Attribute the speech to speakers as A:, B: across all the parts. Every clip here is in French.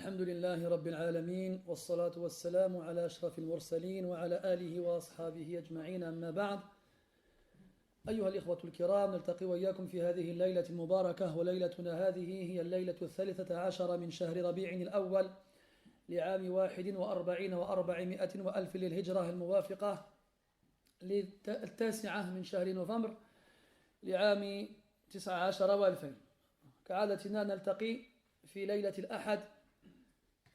A: الحمد لله رب العالمين والصلاة والسلام على أشرف المرسلين وعلى آله وأصحابه أجمعين أما بعد أيها الإخوة الكرام نلتقي وإياكم في هذه الليلة المباركة وليلتنا هذه هي الليلة 13 من شهر ربيع الأول لعام 41 و400 وألف للهجرة الموافقة 9 من شهر نوفمبر لعام 19 و2000. كعادتنا نلتقي في ليلة الأحد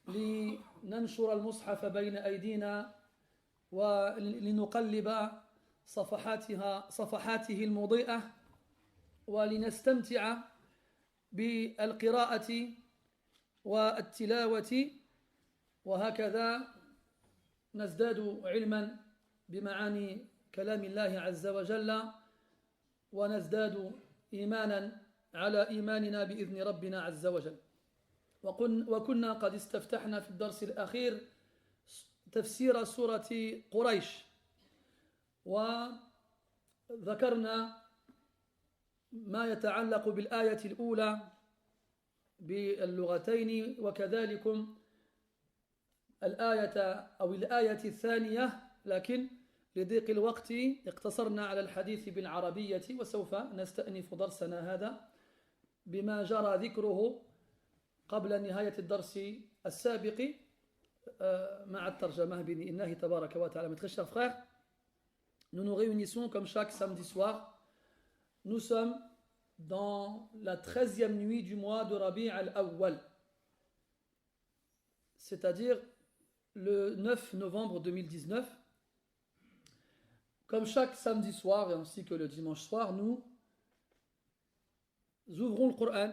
A: لننشر المصحف بين أيدينا ولنقلب صفحاته المضيئة ولنستمتع بالقراءة والتلاوة، وهكذا نزداد علما بمعاني كلام الله عز وجل ونزداد إيمانا على إيماننا بإذن ربنا عز وجل. وكنا قد استفتحنا في الدرس الأخير تفسير سورة قريش، وذكرنا ما يتعلق بالآية الأولى باللغتين، وكذلك الآية الثانية، لكن لضيق الوقت اقتصرنا على الحديث بالعربية، وسوف نستأنف درسنا هذا بما جرى ذكره قبل نهاية الدرس السابق مع الترجمة بإذن الله تبارك وتعالى. Mes très chers frères, nous nous réunissons comme chaque samedi soir. Nous sommes dans la 13e nuit du mois de Rabi' al-Awwal, c'est-à-dire le 9 novembre 2019. Comme chaque samedi soir et ainsi que le dimanche soir, nous ouvrons le Coran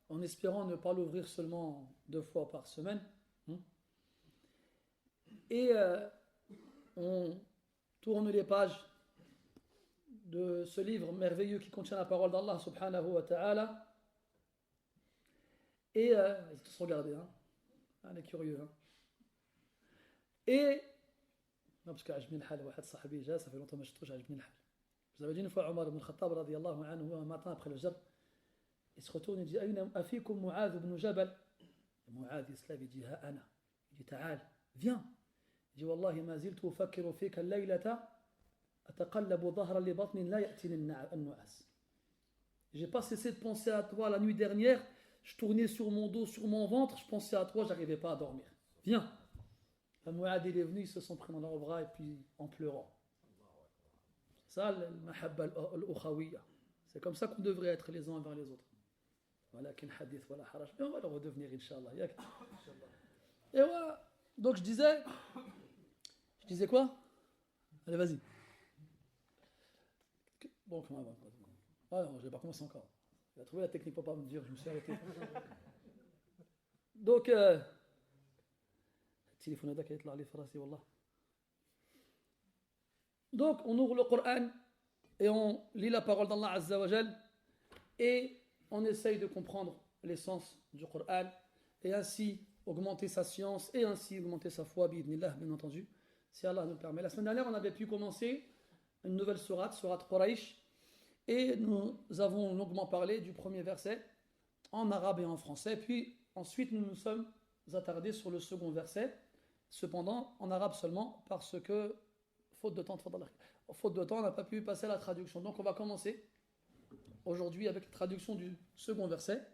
A: en espérant ne pas l'ouvrir seulement 2 fois par semaine. Et on tourne les pages de ce livre merveilleux qui contient la parole d'Allah subhanahu wa ta'ala. Et ils tous regardés, hein. On est curieux, hein. Et non, parce qu'Ajmi al-Hal, ça fait longtemps que je trouve Ajmi al-Hal. Vous avez dit une fois Omar ibn Khattab radiyallahu anhu, un matin après le Jab, il se retourne et dit Afikum Mu'adh ibn Jabal. Mu'adh Islam, il dit Ha ana. Il dit Ta'al, viens. Il dit Wallahi ma ziltu ufakkiru fika al-laylata ataqallabu dhahra li batnin la ya'tini an-nu'as. J'ai pas cessé de penser à toi la nuit dernière. Je tournais sur mon dos, sur mon ventre, je pensais à toi, j'arrivais pas à dormir. Viens. Mu'adh il est venu, ils se sont pris dans leurs bras et puis en pleurant. Ça, al-mahabba al-ukhawiyya. C'est comme ça qu'on devrait être les uns envers les autres. Walakin hadith wala haraj. Mais on va le redevenir, Inch'Allah. Et voilà. Donc je disais quoi? Allez, vas-y. Bon, comment va? Ah non, je n'ai pas commencé encore. Il a trouvé la technique pour pas me dire, je me suis arrêté. Donc, donc on ouvre le Coran et on lit la parole d'Allah Azza wa Jal et on essaye de comprendre l'essence du Coran et ainsi augmenter sa science et ainsi augmenter sa foi, bi'idhnillah, bien entendu, si Allah nous le permet. La semaine dernière, on avait pu commencer une nouvelle sourate Quraysh, et nous avons longuement parlé du premier verset en arabe et en français, puis ensuite nous nous sommes attardés sur le second verset, cependant en arabe seulement, parce que faute de temps, on n'a pas pu passer à la traduction. Donc on va commencer aujourd'hui avec la traduction du second verset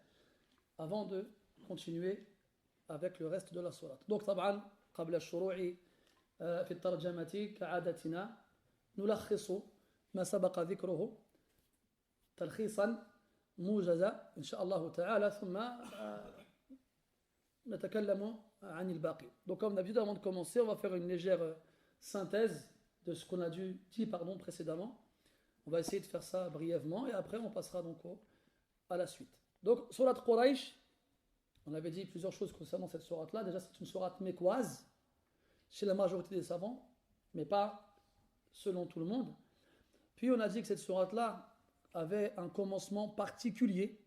A: avant de continuer avec le reste de la sourate. Donc طبعا قبل الشروع في الترجمة كعادتنا نلخص ما سبق ذكره تلخيصا موجزا إن شاء الله تعالى ثم نتكلم عن الباقي. Donc comme d'habitude, avant de commencer, on va faire une légère synthèse de ce qu'on a dit précédemment. On va essayer de faire ça brièvement et après on passera donc à la suite. Donc sourate Quraysh, on avait dit plusieurs choses concernant cette sourate-là. Déjà, c'est une sourate mécoise chez la majorité des savants, mais pas selon tout le monde. Puis on a dit que cette sourate-là avait un commencement particulier,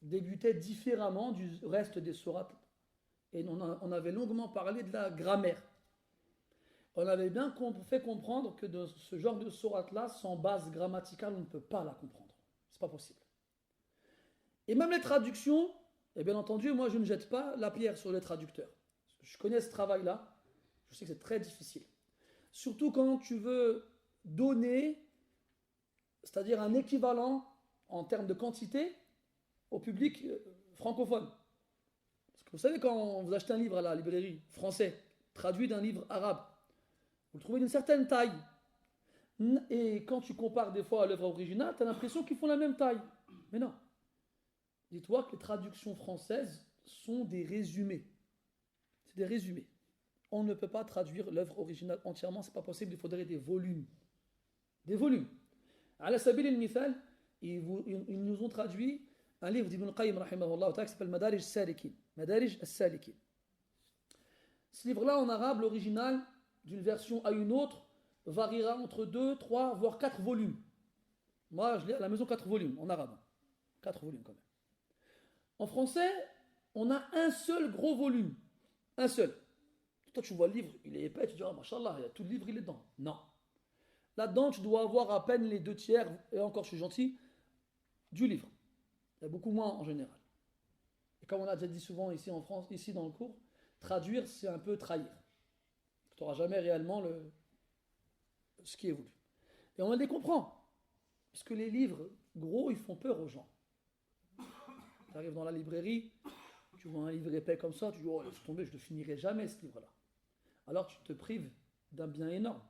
A: débutait différemment du reste des sourates. Et on avait longuement parlé de la grammaire. On avait bien fait comprendre que de ce genre de sourate-là, sans base grammaticale, on ne peut pas la comprendre. C'est pas possible. Et même les traductions Et bien entendu, moi je ne jette pas la pierre sur les traducteurs. Je connais ce travail-là, je sais que c'est très difficile. Surtout quand tu veux donner, c'est-à-dire un équivalent en termes de quantité au public francophone. Parce que vous savez, quand vous achetez un livre à la librairie français, traduit d'un livre arabe, vous le trouvez d'une certaine taille. Et quand tu compares des fois à l'œuvre originale, tu as l'impression qu'ils font la même taille. Mais non. Dis-toi que les traductions françaises sont des résumés. C'est des résumés. On ne peut pas traduire l'œuvre originale entièrement, c'est pas possible, il faudrait des volumes. Des volumes. Ala sabil al-mithal, ils nous ont traduit un livre d'Ibn Qayyim rahimahullah qui s'appelle Madarij al-Salikin. Madarij al-Salikin. Ce livre-là en arabe, l'original, d'une version à une autre, variera entre 2, 3, voire 4 volumes. Moi, je l'ai à la maison 4 volumes en arabe. 4 volumes quand même. En français, on a un seul gros volume. Un seul. Toi, tu vois le livre, il est épais, tu dis, oh, machallah, tout le livre, il est dedans. Non. Là-dedans, tu dois avoir à peine les 2 tiers, et encore, je suis gentil, du livre. Il y a beaucoup moins en général. Et comme on a déjà dit souvent ici en France, ici dans le cours, traduire, c'est un peu trahir. Tu n'auras jamais réellement ce qui est voulu. Et on les comprend. Parce que les livres gros, ils font peur aux gens. Tu arrives dans la librairie, tu vois un livre épais comme ça, tu dis, oh, laisse tomber, je ne finirai jamais ce livre-là. Alors tu te prives d'un bien énorme.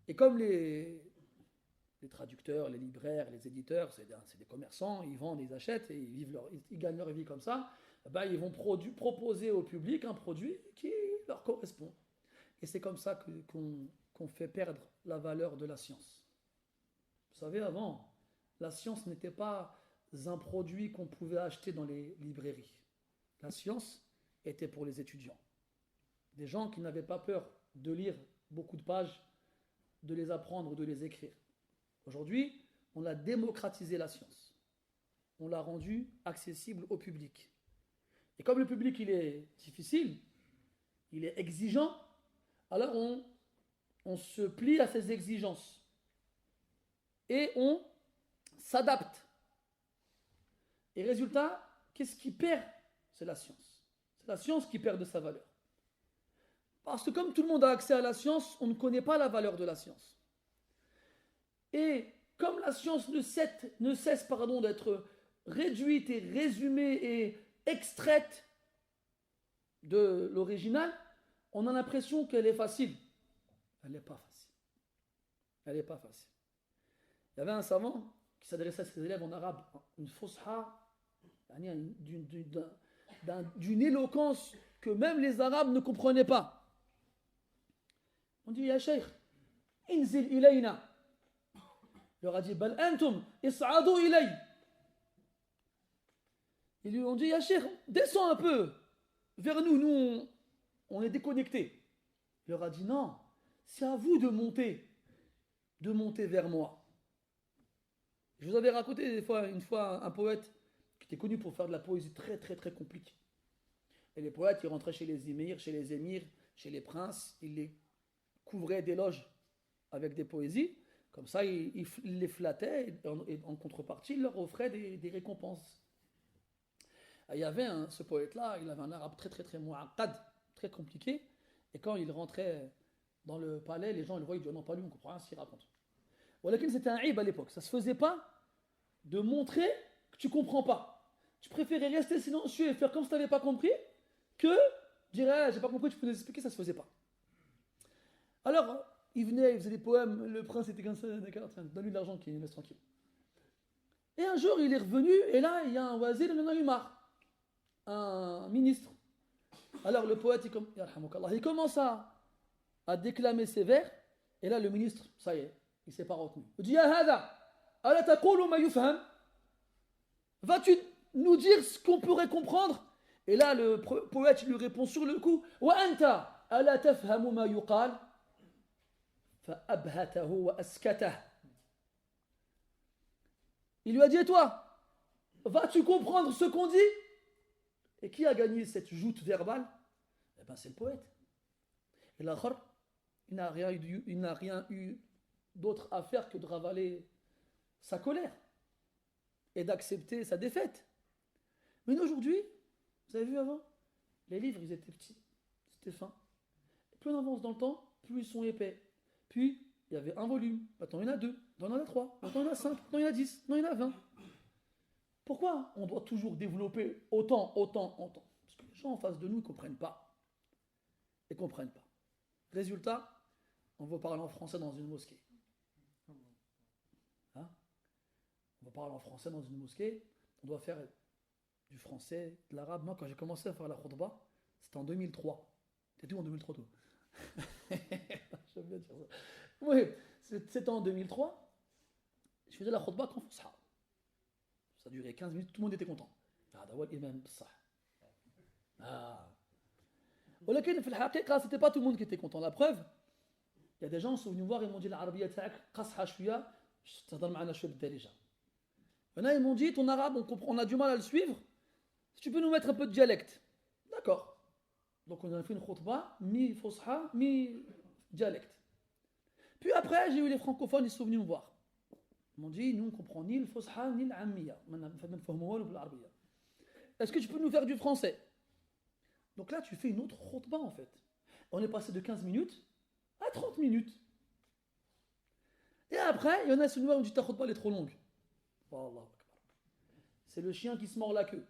A: Et comme les traducteurs, les libraires, les éditeurs, c'est des commerçants, ils vendent, ils achètent et ils gagnent leur vie comme ça, ben, ils vont proposer au public un produit qui leur correspond. Et c'est comme ça qu'on fait perdre la valeur de la science. Vous savez, avant, la science n'était pas un produit qu'on pouvait acheter dans les librairies. La science était pour les étudiants. Des gens qui n'avaient pas peur de lire beaucoup de pages, de les apprendre ou de les écrire. Aujourd'hui, on a démocratisé la science. On l'a rendue accessible au public. Et comme le public, il est difficile, il est exigeant, alors on se plie à ses exigences. Et on s'adapte. Et résultat, qu'est-ce qui perd? C'est la science. C'est la science qui perd de sa valeur. Parce que comme tout le monde a accès à la science, on ne connaît pas la valeur de la science. Et comme la science ne cesse d'être réduite et résumée et extraite de l'original, on a l'impression qu'elle est facile. Elle n'est pas facile. Elle n'est pas facile. Il y avait un savant qui s'adressait à ses élèves en arabe, une fusha, d'une éloquence que même les Arabes ne comprenaient pas. On dit, ya Sheikh, inzil ilayna. Il leur a dit, bal antum, is'adu ilay. Ils lui ont dit, ya Sheikh, descends un peu vers nous, nous on est déconnectés. Il leur a dit, non, c'est à vous de monter vers moi. Je vous avais raconté une fois un poète qui était connu pour faire de la poésie très très très compliquée. Et les poètes, ils rentraient chez les émirs, chez les princes, ils les couvraient d'éloges avec des poésies. Comme ça, ils les flattaient et en contrepartie, ils leur offraient des récompenses. Et il y avait ce poète-là, il avait un arabe très très très mu'aqqad, très compliqué. Et quand il rentrait dans le palais, les gens le voyaient, ils disaient, non, pas lui, on ne comprend rien ce qu'il raconte. Voilà, c'était un aïb à l'époque. Ça ne se faisait pas de montrer que tu ne comprends pas. Tu préférais rester silencieux et faire comme si tu n'avais pas compris que dire, ah, j'ai pas compris, tu peux nous expliquer, ça ne se faisait pas. Alors, il venait, il faisait des poèmes, le prince était comme ça, d'accord, tiens, donne-lui de l'argent qu'il laisse tranquille. Et un jour, il est revenu, et là, il y a un wazir, il en a eu marre. Un ministre. Alors, le poète, il commence à déclamer ses vers, et là, le ministre, ça y est, il ne s'est pas retenu. Il dit, ya hada, ala taqulu ma yufham? Vas-tu nous dire ce qu'on pourrait comprendre? Et là, le poète lui répond sur le coup, wa anta, ala tafhamu ma yuqal? فأبهته وأسكته. Il lui a dit, et toi, vas-tu comprendre ce qu'on dit? Et qui a gagné cette joute verbale? Eh bien, c'est le poète. Et l'autre, il n'a rien eu d'autre à faire que de ravaler sa colère et d'accepter sa défaite. Mais aujourd'hui, vous avez vu avant, les livres, ils étaient petits, c'était fin. Plus on avance dans le temps, plus ils sont épais. Puis, il y avait un volume, maintenant il y en a deux, maintenant il y en a trois, maintenant il y en a cinq, maintenant il y en a 10, maintenant il y en a 20. Pourquoi on doit toujours développer autant? Parce que les gens en face de nous ne comprennent pas. Ils ne comprennent pas. Résultat, on va parler en français dans une mosquée. Hein? On va parler en français dans une mosquée, on doit faire du français, de l'arabe. Moi, quand j'ai commencé à faire la khutbah, c'était en 2003. T'es où en 2003, toi? J'aime bien dire ça. Oui, c'était en 2003. Je faisais la khutbah qu'en fusha. Ça durait 15 minutes, tout le monde était content. هذا هو الإمام بالصح. ولكن في الحقيقة c'était pas tout le monde qui était content. La preuve, il y a des gens qui sont venus me voir et m'ont dit العربية تاعك قاصحة شوية تهضر معنا شوية بالدارجة. Il y en a, ils m'ont dit ton arabe on a du mal à le suivre. Si tu peux nous mettre un peu de dialecte. D'accord. Donc on a fait une khutbah mi-fusha, mi-dialecte. Puis après, j'ai eu les francophones, ils sont venus me voir. Ils m'ont dit, nous on comprend ni le fusha ni l'ammiya. Est-ce que tu peux nous faire du français? Donc là, tu fais une autre khutbah en fait. On est passé de 15 minutes à 30 minutes. Et après, il y en a qui nous dit ta khutbah elle est trop longue. Wallah. C'est le chien qui se mord la queue.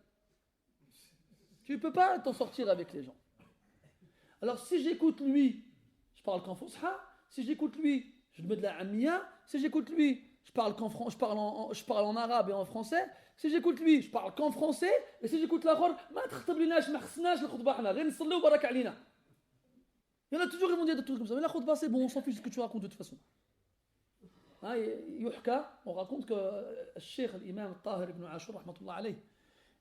A: Tu ne peux pas t'en sortir avec les gens. Alors si j'écoute lui, je parle qu'en fusha. Si j'écoute lui, je lui mets de la ammiya. Si j'écoute lui, je parle en arabe et en français. Si j'écoute lui, je parle qu'en français. Et si j'écoute l'autre, il y en a toujours qui vont dire des trucs comme ça. Mais la khutbah c'est bon, on s'en fiche de ce que tu racontes de toute façon. On raconte que le cheikh l'imam Tahir ibn Ashur rahmatullah alayh,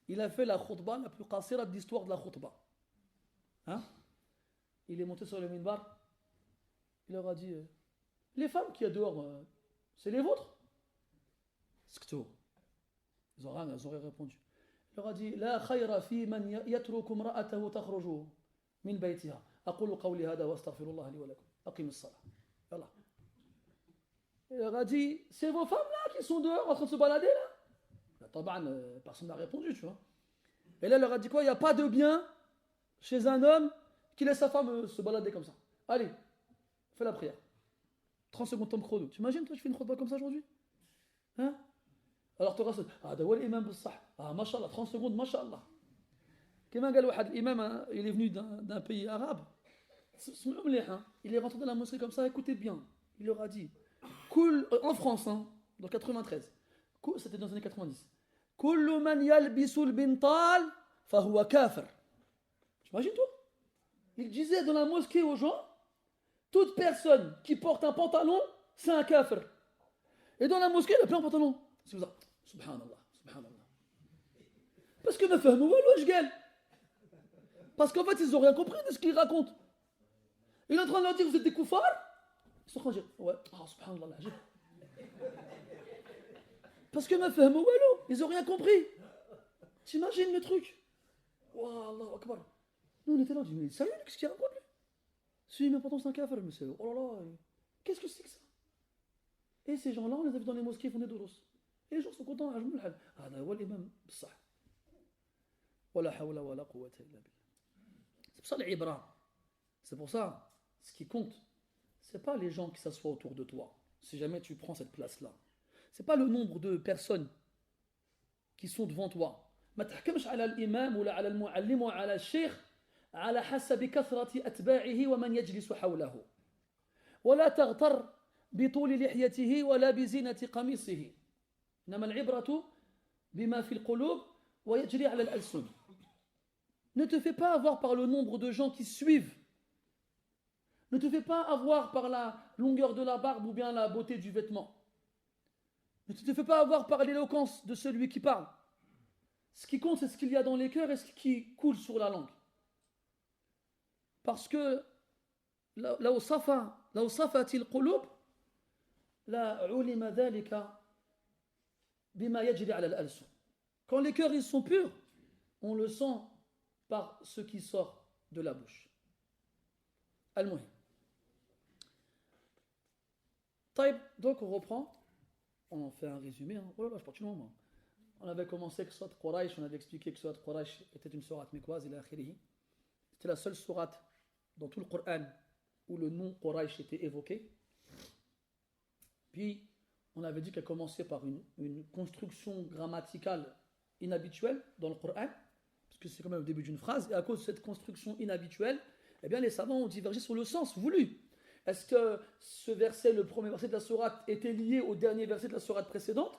A: il a fait la khutbah la plus qasira de l'histoire de la khutbah. Il est monté sur le minbar. Il leur a dit les femmes qu'il y a dehors, c'est les vôtres? Ils ont rien répondu. Il leur a dit la khayra fi man yatruku imra'atahu takhruju min baytiha. أقول قولي هذا وأستغفر الله لي ولكم أقيم الصلاة. Voilà. Il leur a dit c'est vos femmes là qui sont dehors en train de se balader là? Personne n'a répondu, tu vois. Et là, il leur a dit quoi? Il n'y a pas de bien chez un homme qui laisse sa femme se balader comme ça. Allez, fais la prière. 30 secondes temps chrono. Tu imagines, toi, je fais une khutbah comme ça aujourd'hui? Hein? Alors tu restes, d'abord l'imam بالصح. Mashallah, 30 secondes, mashallah. Comme قال واحد l'imam, il est venu d'un pays arabe. Il est rentré dans la mosquée comme ça, écoutez bien. Il leur a dit, en France, dans 93, c'était dans les années 90. كل من يلبس البنطال فهو كافر. T'imagines toi? Il disait dans la mosquée aux gens, toute personne qui porte un pantalon, c'est un kafir. Et dans la mosquée, il y a plein de pantalons. C'est ça. Subhanallah, subhanallah. Parce que me fait je gueule. Parce qu'en fait, ils n'ont rien compris de ce qu'ils racontent. Il est en train de leur dire, vous êtes des koufars? Ils sont en train de dire, ouais, subhanallah. Parce que me fait ils n'ont rien compris. T'imagines le truc? Wallah akbar. Nous, on était là, on dit, mais sérieux, qu'est-ce qu'il raconte lui? Si, mais pourtant c'est un kafir, mais c'est, oh là là, qu'est-ce que c'est que ça? Et ces gens-là, on les a vus dans les mosquées, ils font des doros. Et les gens sont contents, ajmoul hal. هذا هو الإمام بالصح. ولا حول ولا قوة إلا بالله. C'est pour ça les ibra. C'est pour ça, ce qui compte, c'est pas les gens qui s'assoient autour de toi. Si jamais tu prends cette place-là, c'est pas le nombre de personnes qui sont devant toi. ما تحكمش على الإمام ولا على المعلم وعلى الشيخ على حسب كثرة أتباعه ومن يجلس حوله. ولا تغتر بطول لحيته ولا بزينة قميصه. إنما العبرة بما في القلوب ويجري على الألسن. Ne te fais pas avoir par le nombre de gens qui suivent. Ne te fais pas avoir par la longueur de la barbe ou bien la beauté du vêtement. Ne te fais pas avoir par l'éloquence de celui qui parle. Ce qui compte, c'est ce qu'il y a dans les cœurs et ce qui coule sur la langue. Parce que لو صفت القلوب لا علم ذلك بما يجري على الألسن. Quand les cœurs ils sont purs, on le sent par ce qui sort de la bouche. Al-Muhim. Donc on reprend, on fait un résumé. Oh là là, je pars loin moi. On avait commencé que Surat Quraysh, on avait expliqué que Surat Quraysh était une sourate mécoise, ila akhirihi. C'était la seule sourate dans tout le Coran où le nom Quraysh était évoqué. Puis, on avait dit qu'elle commençait par une construction grammaticale inhabituelle dans le Coran, parce que c'est quand même le début d'une phrase, et à cause de cette construction inhabituelle, eh bien, les savants ont divergé sur le sens voulu. Est-ce que ce verset, le premier verset de la sourate, était lié au dernier verset de la sourate précédente?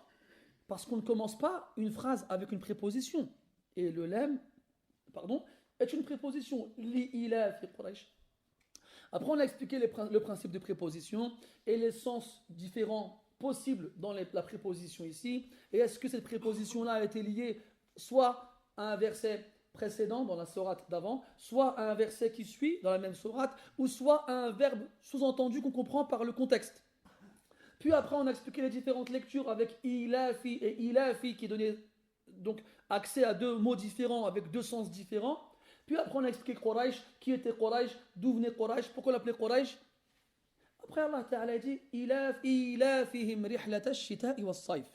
A: Parce qu'on ne commence pas une phrase avec une préposition. Et le lem, est une préposition. Li ila fi Quraysh. Après, on a expliqué le principe de préposition et les sens différents possibles dans la préposition ici. Et est-ce que cette préposition-là a été liée soit à un verset précédent dans la sourate d'avant, soit à un verset qui suit dans la même sourate, ou soit à un verbe sous-entendu qu'on comprend par le contexte. Puis après, on a expliqué les différentes lectures avec ilafi et ilafi qui donnaient donc accès à deux mots différents avec deux sens différents. Puis après, on a expliqué Quraysh, qui était Quraysh, d'où venait Quraysh, pourquoi on l'appelait Quraysh. Après, Allah Ta'ala dit ilafihim rihlata ash-shita'i was-sayf.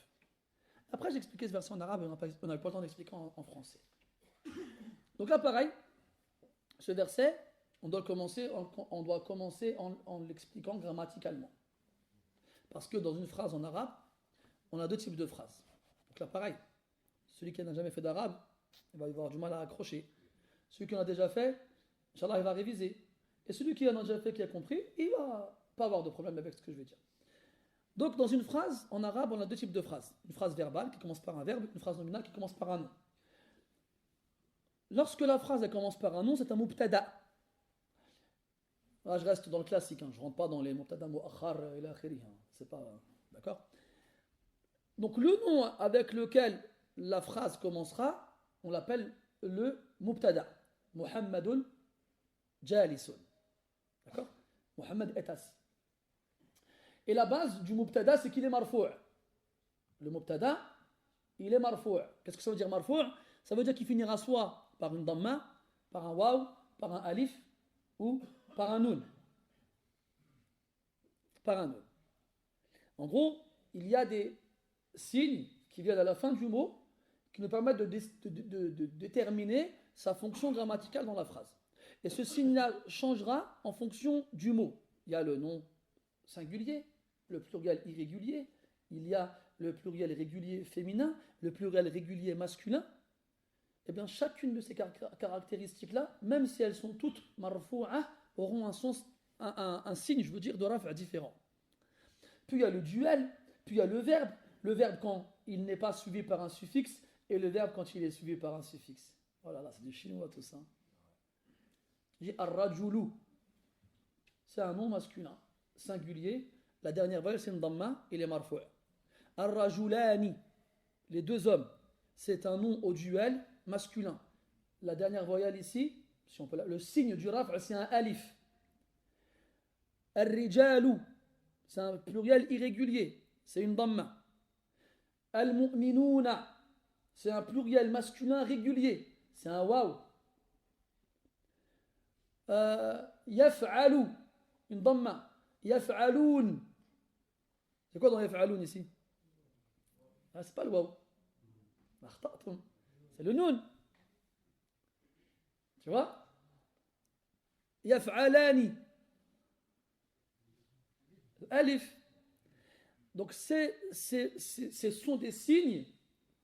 A: Après, j'ai expliqué ce verset en arabe, on n'a pas le temps d'expliquer en français. Donc là, pareil, ce verset, on doit commencer en l'expliquant grammaticalement. Parce que dans une phrase en arabe, on a deux types de phrases. Donc là, pareil, celui qui n'a jamais fait d'arabe, il va avoir du mal à accrocher. Celui qui en a déjà fait, Inch'Allah, il va réviser. Et celui qui en a déjà fait, qui a compris, il va pas avoir de problème avec ce que je vais dire. Donc, dans une phrase, en arabe, on a deux types de phrases. Une phrase verbale qui commence par un verbe, une phrase nominale qui commence par un nom. Lorsque la phrase elle commence par un nom, c'est un mubtada. Là, je reste dans le classique, je ne rentre pas dans les mubtada mu'akhar ila akhiri. C'est pas. D'accord? Donc, le nom avec lequel la phrase commencera, on l'appelle le mubtada. Muhammadun jalisun. D'accord? Muhammad est assis. Et la base du mubtada, c'est qu'il est marfou'. Le mubtada, il est marfou'. Qu'est-ce que ça veut dire marfou'? Ça veut dire qu'il finira soit par une damma, par un waw, par un alif ou par un nun. Par un nun. En gros, il y a des signes qui viennent à la fin du mot qui nous permettent de déterminer sa fonction grammaticale dans la phrase. Et ce signe-là changera en fonction du mot. Il y a le nom singulier, le pluriel irrégulier, il y a le pluriel régulier féminin, le pluriel régulier masculin. Eh bien, chacune de ces caractéristiques-là, même si elles sont toutes marfou'ah, auront un signe, je veux dire, de raf' différent. Puis il y a le duel, puis il y a le verbe quand il n'est pas suivi par un suffixe, et le verbe quand il est suivi par un suffixe. Oh là là, c'est du chinois tout ça. J'ai ar-rajulu. C'est un nom masculin, singulier. La dernière voyelle, c'est une damma, il est marfou'. Ar-rajulani, les deux hommes, c'est un nom au duel masculin. La dernière voyelle ici, si on peut le signe du raf', c'est un alif. Ar-rijalu, c'est un pluriel irrégulier, c'est une damma. Al-mu'minuna, c'est un pluriel masculin régulier, c'est un waw. Yaf'alu, une damma. Yaf'aloun, c'est quoi dans yaf'aloun ici? Ah, c'est pas le waw. C'est le nun. Tu vois? Yaf'alani. Alif. Donc, ce sont des signes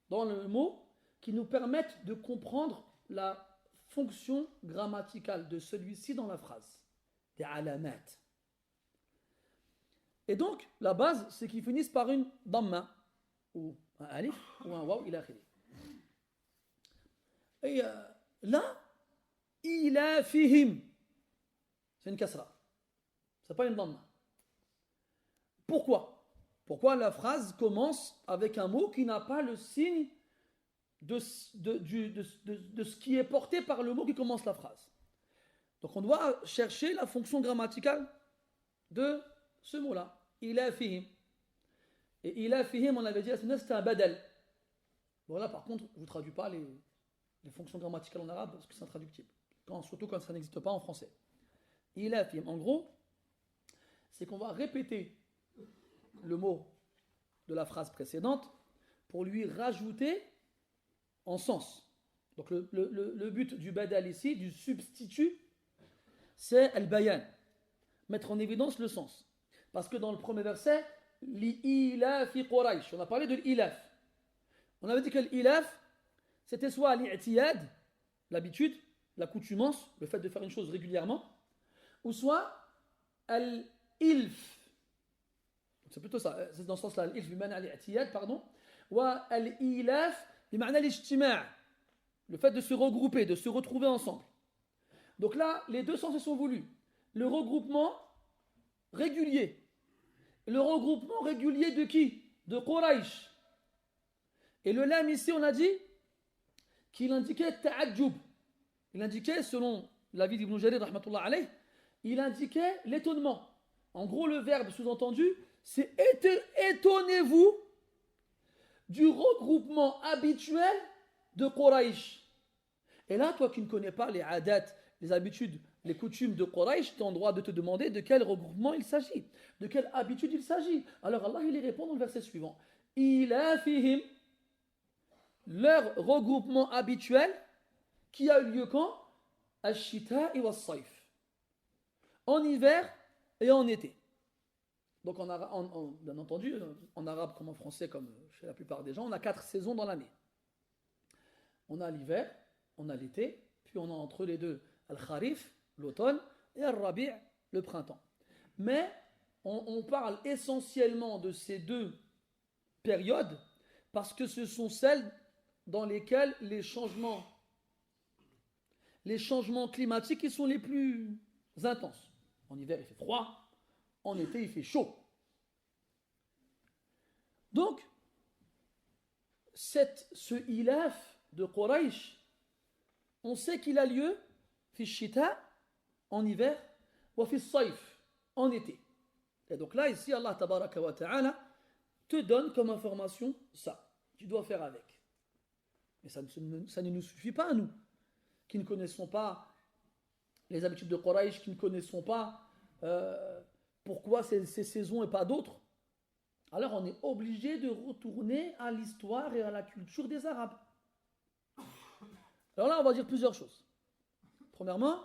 A: dans le mot qui nous permettent de comprendre la fonction grammaticale de celui-ci dans la phrase. Des alamat. Et donc, la base, c'est qu'ils finissent par une damma, ou un alif, ou un waw, ila akhiri. Et là, ilafihim, c'est une kasra. C'est pas une damma. Pourquoi? Pourquoi la phrase commence avec un mot qui n'a pas le signe de ce qui est porté par le mot qui commence la phrase? Donc on doit chercher la fonction grammaticale de ce mot-là. Ilafihim. Et ilafihim, on avait dit, c'est un badal. Bon là par contre, je ne traduis pas les fonctions grammaticales en arabe parce que c'est intraductible. Surtout quand ça n'existe pas en français. Ilafihim. En gros, c'est qu'on va répéter le mot de la phrase précédente pour lui rajouter en sens. Donc le but du badal ici, du substitut, c'est al-bayan, mettre en évidence le sens. Parce que dans le premier verset, li-ilafi Quraysh, on a parlé de l'ilaf. On avait dit que l'ilaf, c'était soit l'i'tiyad, l'habitude, l'accoutumance, le fait de faire une chose régulièrement, ou soit al-ilf. C'est plutôt ça, c'est dans ce sens-là, al-ilf bimana al-i'tiyad, pardon, ou al-ilaf bimana al-ijtima', le fait de se regrouper, de se retrouver ensemble. Donc là, les deux sens se sont voulus. Le regroupement régulier. Le regroupement régulier de qui? De Quraysh. Et le lam ici, on a dit qu'il indiquait ta'adjub. Il indiquait, selon l'avis d'Ibn Jarir, rahmatullah alayh, il indiquait l'étonnement. En gros, le verbe sous-entendu, c'est étonnez-vous du regroupement habituel de Quraysh. Et là, toi qui ne connais pas les adat, les habitudes, les coutumes de Quraysh, tu as le droit de te demander de quel regroupement il s'agit, de quelle habitude il s'agit. Alors Allah, il y répond dans le verset suivant. Ilafihim, leur regroupement habituel, qui a eu lieu quand? Ash-shita'i was-sayf. En hiver et en été. Donc bien entendu, en arabe comme en français, comme chez la plupart des gens, on a 4 saisons dans l'année. On a l'hiver, on a l'été, puis on a entre les deux al-kharif, l'automne, et al-rabi', le printemps. Mais on parle essentiellement de ces deux périodes parce que ce sont celles dans lesquelles les changements climatiques ils sont les plus intenses. En hiver, il fait froid, en été, il fait chaud. Donc, ce ilaf de Quraysh, on sait qu'il a lieu fi shita, en hiver, wa fi sayf, en été. Et donc là, ici, Allah tabaraka wa ta'ala te donne comme information ça. Tu dois faire avec. Mais ça ne nous suffit pas à nous, qui ne connaissons pas les habitudes de Quraysh, qui ne connaissons pas pourquoi ces saisons et pas d'autres. Alors on est obligé de retourner à l'histoire et à la culture des Arabes. Alors là, on va dire plusieurs choses. Premièrement,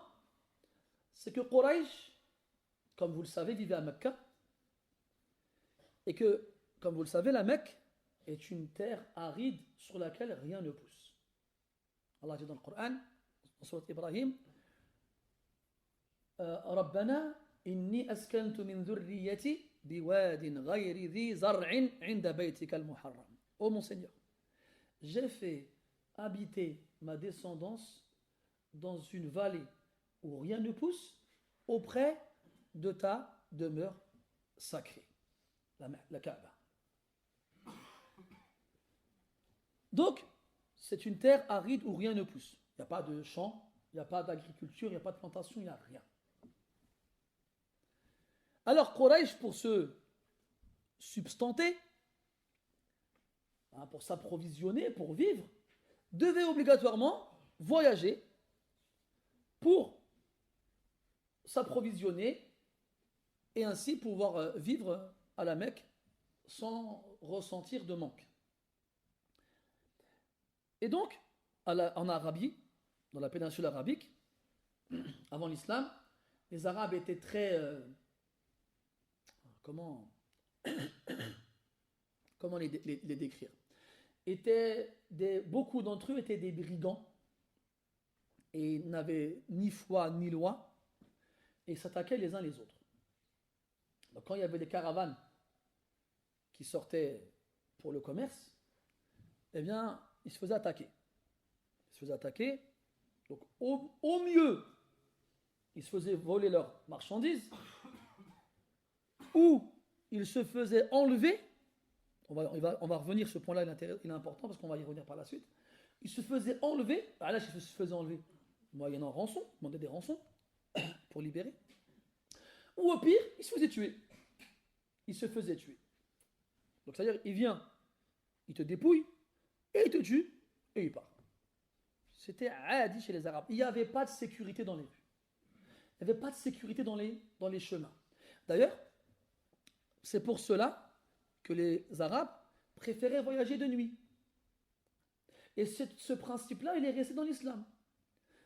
A: c'est que Quraysh, comme vous le savez, vivait à Mecca. Et que, comme vous le savez, la Mecque est une terre aride sur laquelle rien ne pousse. Allah dit dans le Coran, dans Surat Ibrahim, Rabbana, inni askantu min dhurriyati biwadin ghayri dhi zar'in inda baytika al-muharram. Ô mon Seigneur, j'ai fait habiter ma descendance dans une vallée où rien ne pousse, auprès de ta demeure sacrée, la Kaaba. Donc, c'est une terre aride où rien ne pousse. Il n'y a pas de champs, il n'y a pas d'agriculture, il n'y a pas de plantation, il n'y a rien. Alors, Quraysh, pour se substanter, pour s'approvisionner, pour vivre, devait obligatoirement voyager pour s'approvisionner et ainsi pouvoir vivre à la Mecque sans ressentir de manque. Et donc, en Arabie, dans la péninsule arabique, avant l'islam, les Arabes étaient très... comment les décrire? Beaucoup d'entre eux étaient des brigands et n'avaient ni foi ni loi et s'attaquaient les uns les autres. Donc quand il y avait des caravanes qui sortaient pour le commerce, eh bien, ils se faisaient attaquer. Donc au mieux, ils se faisaient voler leurs marchandises ou ils se faisaient enlever. On va revenir sur ce point-là, il est important parce qu'on va y revenir par la suite. Ils se faisaient enlever. Ah là, ils se faisaient enlever moyennant rançon, demandaient des rançons pour libérer. Ou au pire, ils se faisaient tuer. Donc c'est-à-dire, il vient, il te dépouille, et il te tue, et il part. C'était adi chez les Arabes. Il n'y avait pas de sécurité dans les rues. Il n'y avait pas de sécurité dans les chemins. D'ailleurs, c'est pour cela que les Arabes préféraient voyager de nuit. Et ce principe-là, il est resté dans l'islam.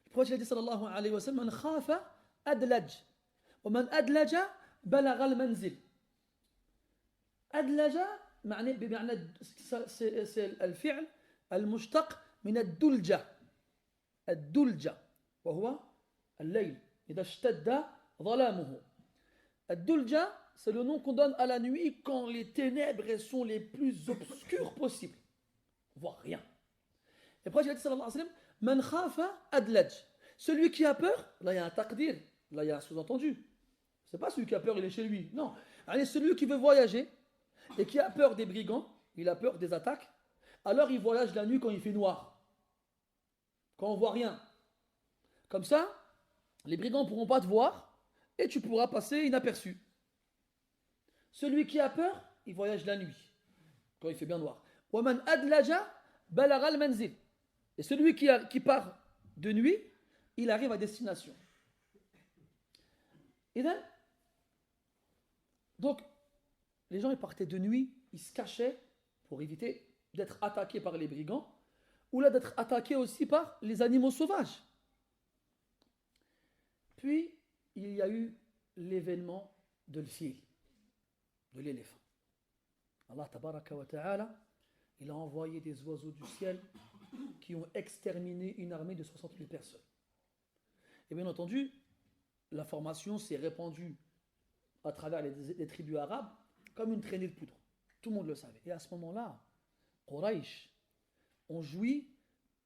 A: Le prophète a dit sallallahu alayhi wa sallam, man khafa adlaj. Wa man adlaja balagha al-manzil. Adlaja, c'est الفعل المشتق من الدلجة. الدلجة وهو الليل إذا اشتد ظلامه. الدلجة, c'est le nom qu'on donne à la nuit quand les ténèbres sont les plus obscures possibles. On voit rien. Et après, il a dit sallallahu alayhi wa sallam, man khafa adlaj. Celui qui a peur, là il y a un taqdir, là il y a un sous-entendu. C'est pas celui qui a peur, il est chez lui. Non. Allez, celui qui veut voyager et qui a peur des brigands, il a peur des attaques, alors il voyage la nuit quand il fait noir, quand on voit rien. Comme ça, les brigands ne pourront pas te voir et tu pourras passer inaperçu. Celui qui a peur, il voyage la nuit, quand il fait bien noir. وَمَنْ أَدْلَجَ بَلَغَ الْمَنْزِلِ. Et celui qui part de nuit, il arrive à destination. Et là, donc, les gens ils partaient de nuit, ils se cachaient pour éviter d'être attaqués par les brigands ou là d'être attaqués aussi par les animaux sauvages. Puis, il y a eu l'événement de l'fil, de l'éléphant. Allah tabaraka wa ta'ala, il a envoyé des oiseaux du ciel qui ont exterminé une armée de 60 000 personnes. Et bien entendu, l'information s'est répandue à travers les tribus arabes comme une traînée de poudre. Tout le monde le savait. Et à ce moment-là, Quraysh ont joui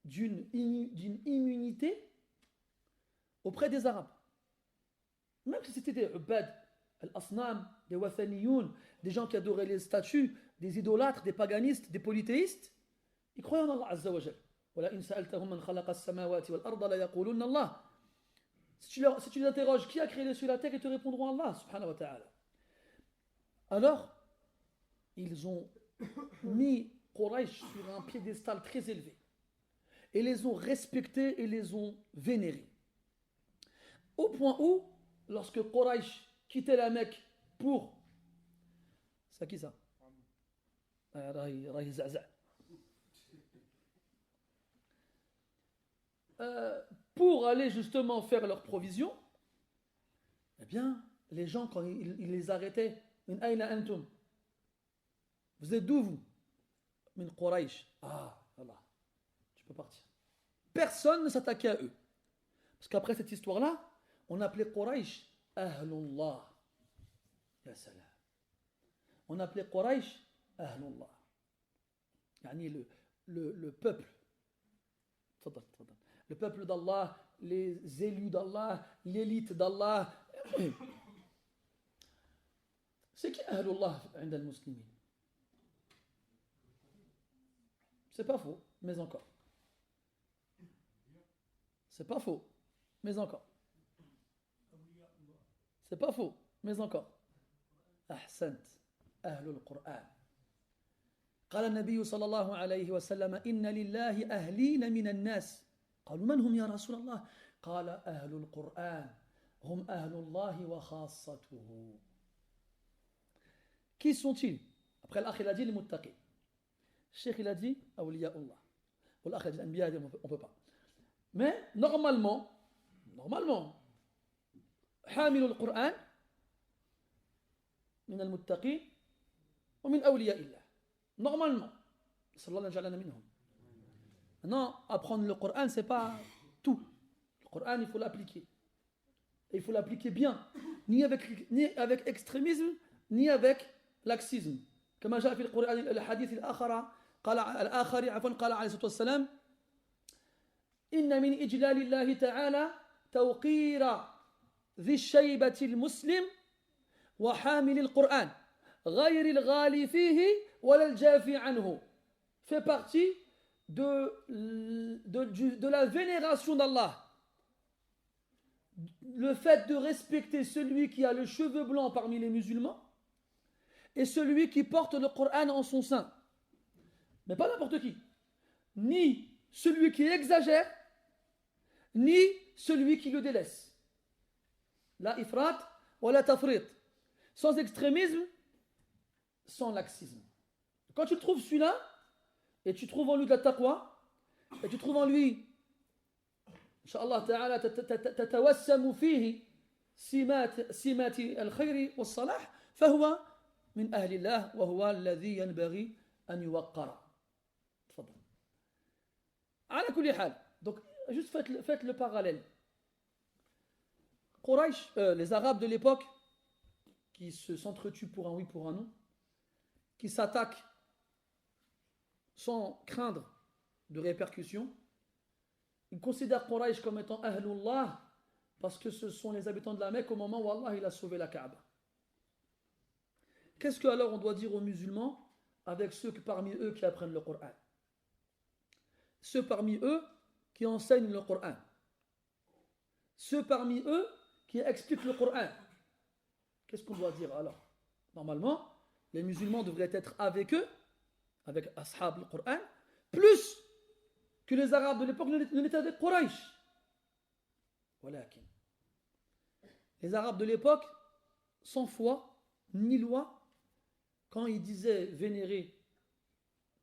A: d'une immunité auprès des Arabes. Même si c'était des ubad, al-asnam, des wathaniyoun, des gens qui adoraient les statues, des idolâtres, des paganistes, des polythéistes, ils croyaient en Allah Azza wa Jal. وَلَئِنْ سَأَلْتَهُمْ مَنْ خَلَقَ السَّمَاوَاتِ وَالْأَرْضَ لَيَقُولُنَّ اللَّهُ. Si tu les interroges, qui a créé les cieux et la terre, ils te répondront Allah, subhanahu wa ta'ala. Alors, ils ont mis Quraysh sur un piédestal très élevé et les ont respectés et les ont vénérés. Au point où, lorsque Quraysh quittait la Mecque pour... C'est qui ça? Pour aller justement faire leurs provisions, eh bien, les gens, quand ils les arrêtaient, min ayna antum, vous êtes d'où vous? Min Quraysh. Ah, voilà, tu peux partir. Personne ne s'attaquait à eux. Parce qu'après cette histoire-là, on appelait Quraysh Ahlullah. Ya salam. On appelait Quraysh Ahlullah. Yani le peuple. Tfadal, tfadal. Le peuple d'Allah, les élus d'Allah, l'élite d'Allah. C'est qui Ahlullah عند المسلمين? C'est pas faux, mais encore. C'est pas faux, mais encore. C'est pas faux, mais encore. أحسنت أهل القرآن. قال النبي صلى الله عليه وسلم إن لله أهلين من الناس. قالوا من هم يا رسول الله؟ قال أهل القرآن هم أهل الله وخاصته. Qui sont-ils? Après l'akh il a dit les muttaqis. Cheikh il a dit awliya'ullah. Ou l'akh il a dit l'anbiya, on peut pas. Mais normalement, حامل القرآن من المتقين ومن أولياء الله. Normalement. صلى الله عليه وسلم. Non, apprendre le Coran, c'est pas tout. Le Coran, il faut l'appliquer. Et il faut l'appliquer bien. Ni avec extrémisme, ni avec laxisme. كما جاء في القرآن الحديث الآخر قال عليه الصلاة والسلام إن من إجلال الله تعالى توقير ذي الشيبة المسلم وحامل القرآن غير الغالي فيه ولا الجافي عنه. Fait partie de la vénération d'Allah. Le fait de respecter celui qui a le cheveu blanc parmi les musulmans et celui qui porte le Coran en son sein. Mais pas n'importe qui. Ni celui qui exagère, ni celui qui le délaisse. La ifrat ou la tafrit. Sans extrémisme, sans laxisme. Quand tu trouves celui-là, et tu trouves en lui de la taqwa, et tu trouves en lui, Inch'Allah ta'ala, تتوسم فيه سمات الخير والصلاح فهو من أهل الله وهو الذي ينبغي أن يوقر. تفضل. على كل حال. Donc, juste faites le parallèle. Quraysh, les Arabes de l'époque, qui s'entretuent pour un oui, pour un non, qui s'attaquent sans craindre de répercussions, ils considèrent Quraysh comme étant Ahlullah parce que ce sont les habitants de la Mecque au moment où Allah il a sauvé la Kaaba. Qu'est-ce que alors on doit dire aux musulmans avec ceux parmi eux qui apprennent le Coran? Ceux parmi eux qui enseignent le Coran. Ceux parmi eux qui expliquent le Coran. Qu'est-ce qu'on doit dire alors? Normalement, les musulmans devraient être avec eux, avec Ashab le Coran, plus que les Arabes de l'époque ne l'étaient avec Quraysh. Les Arabes de l'époque, sans foi ni loi, quand ils disaient vénérer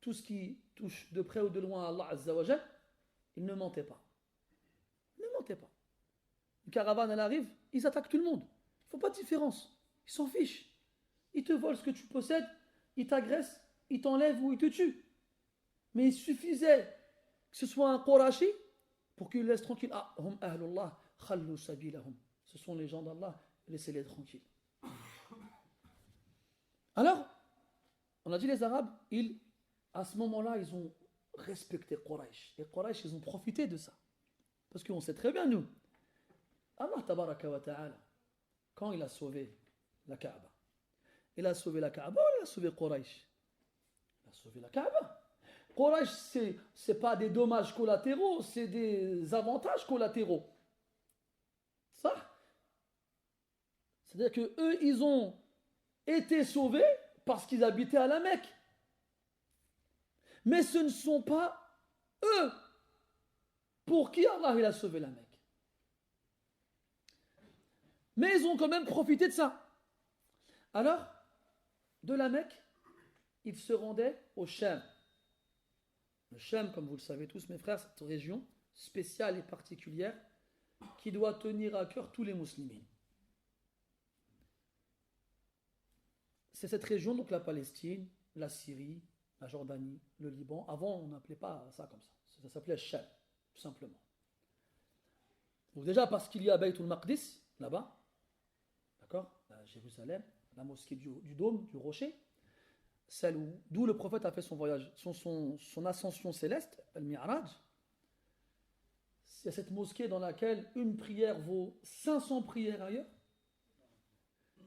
A: tout ce qui touche de près ou de loin à Allah Azza wa Jal, ils ne mentaient pas. Ils ne mentaient pas. Une caravane, elle arrive, ils attaquent tout le monde. Il ne faut pas de différence. Ils s'en fichent. Ils te volent ce que tu possèdes, ils t'agressent, ils t'enlèvent ou ils te tuent. Mais il suffisait que ce soit un Qurashi pour qu'ils laissent tranquille. Ah, hum ahlullah, khallu sabilahum. Ce sont les gens d'Allah, laissez-les tranquilles. Alors, on a dit les Arabes, à ce moment-là, ils ont respecté Quraysh. Et Quraysh, ils ont profité de ça. Parce qu'on sait très bien, nous, Allah tabaraka wa ta'ala, quand il a sauvé la Kaaba, il a sauvé la Kaaba ou il a sauvé Quraysh? Il a sauvé la Kaaba. Quraysh, c'est pas des dommages collatéraux, c'est des avantages collatéraux. Ça. C'est-à-dire que eux, ils ont été sauvés parce qu'ils habitaient à la Mecque. Mais ce ne sont pas eux pour qui Allah il a sauvé la Mecque. Mais ils ont quand même profité de ça. Alors, de la Mecque, ils se rendaient au Sham. Le Sham, comme vous le savez tous, mes frères, c'est une région spéciale et particulière qui doit tenir à cœur tous les musulmans. C'est cette région, donc la Palestine, la Syrie, la Jordanie, le Liban. Avant, on n'appelait pas ça comme ça. Ça s'appelait Sham, tout simplement. Donc déjà parce qu'il y a Bayt al-Maqdis, là-bas, d'accord, à Jérusalem, la mosquée du dôme, du rocher, celle d'où le prophète a fait son voyage, son ascension céleste, al-Mi'raj. C'est cette mosquée dans laquelle une prière vaut 500 prières ailleurs.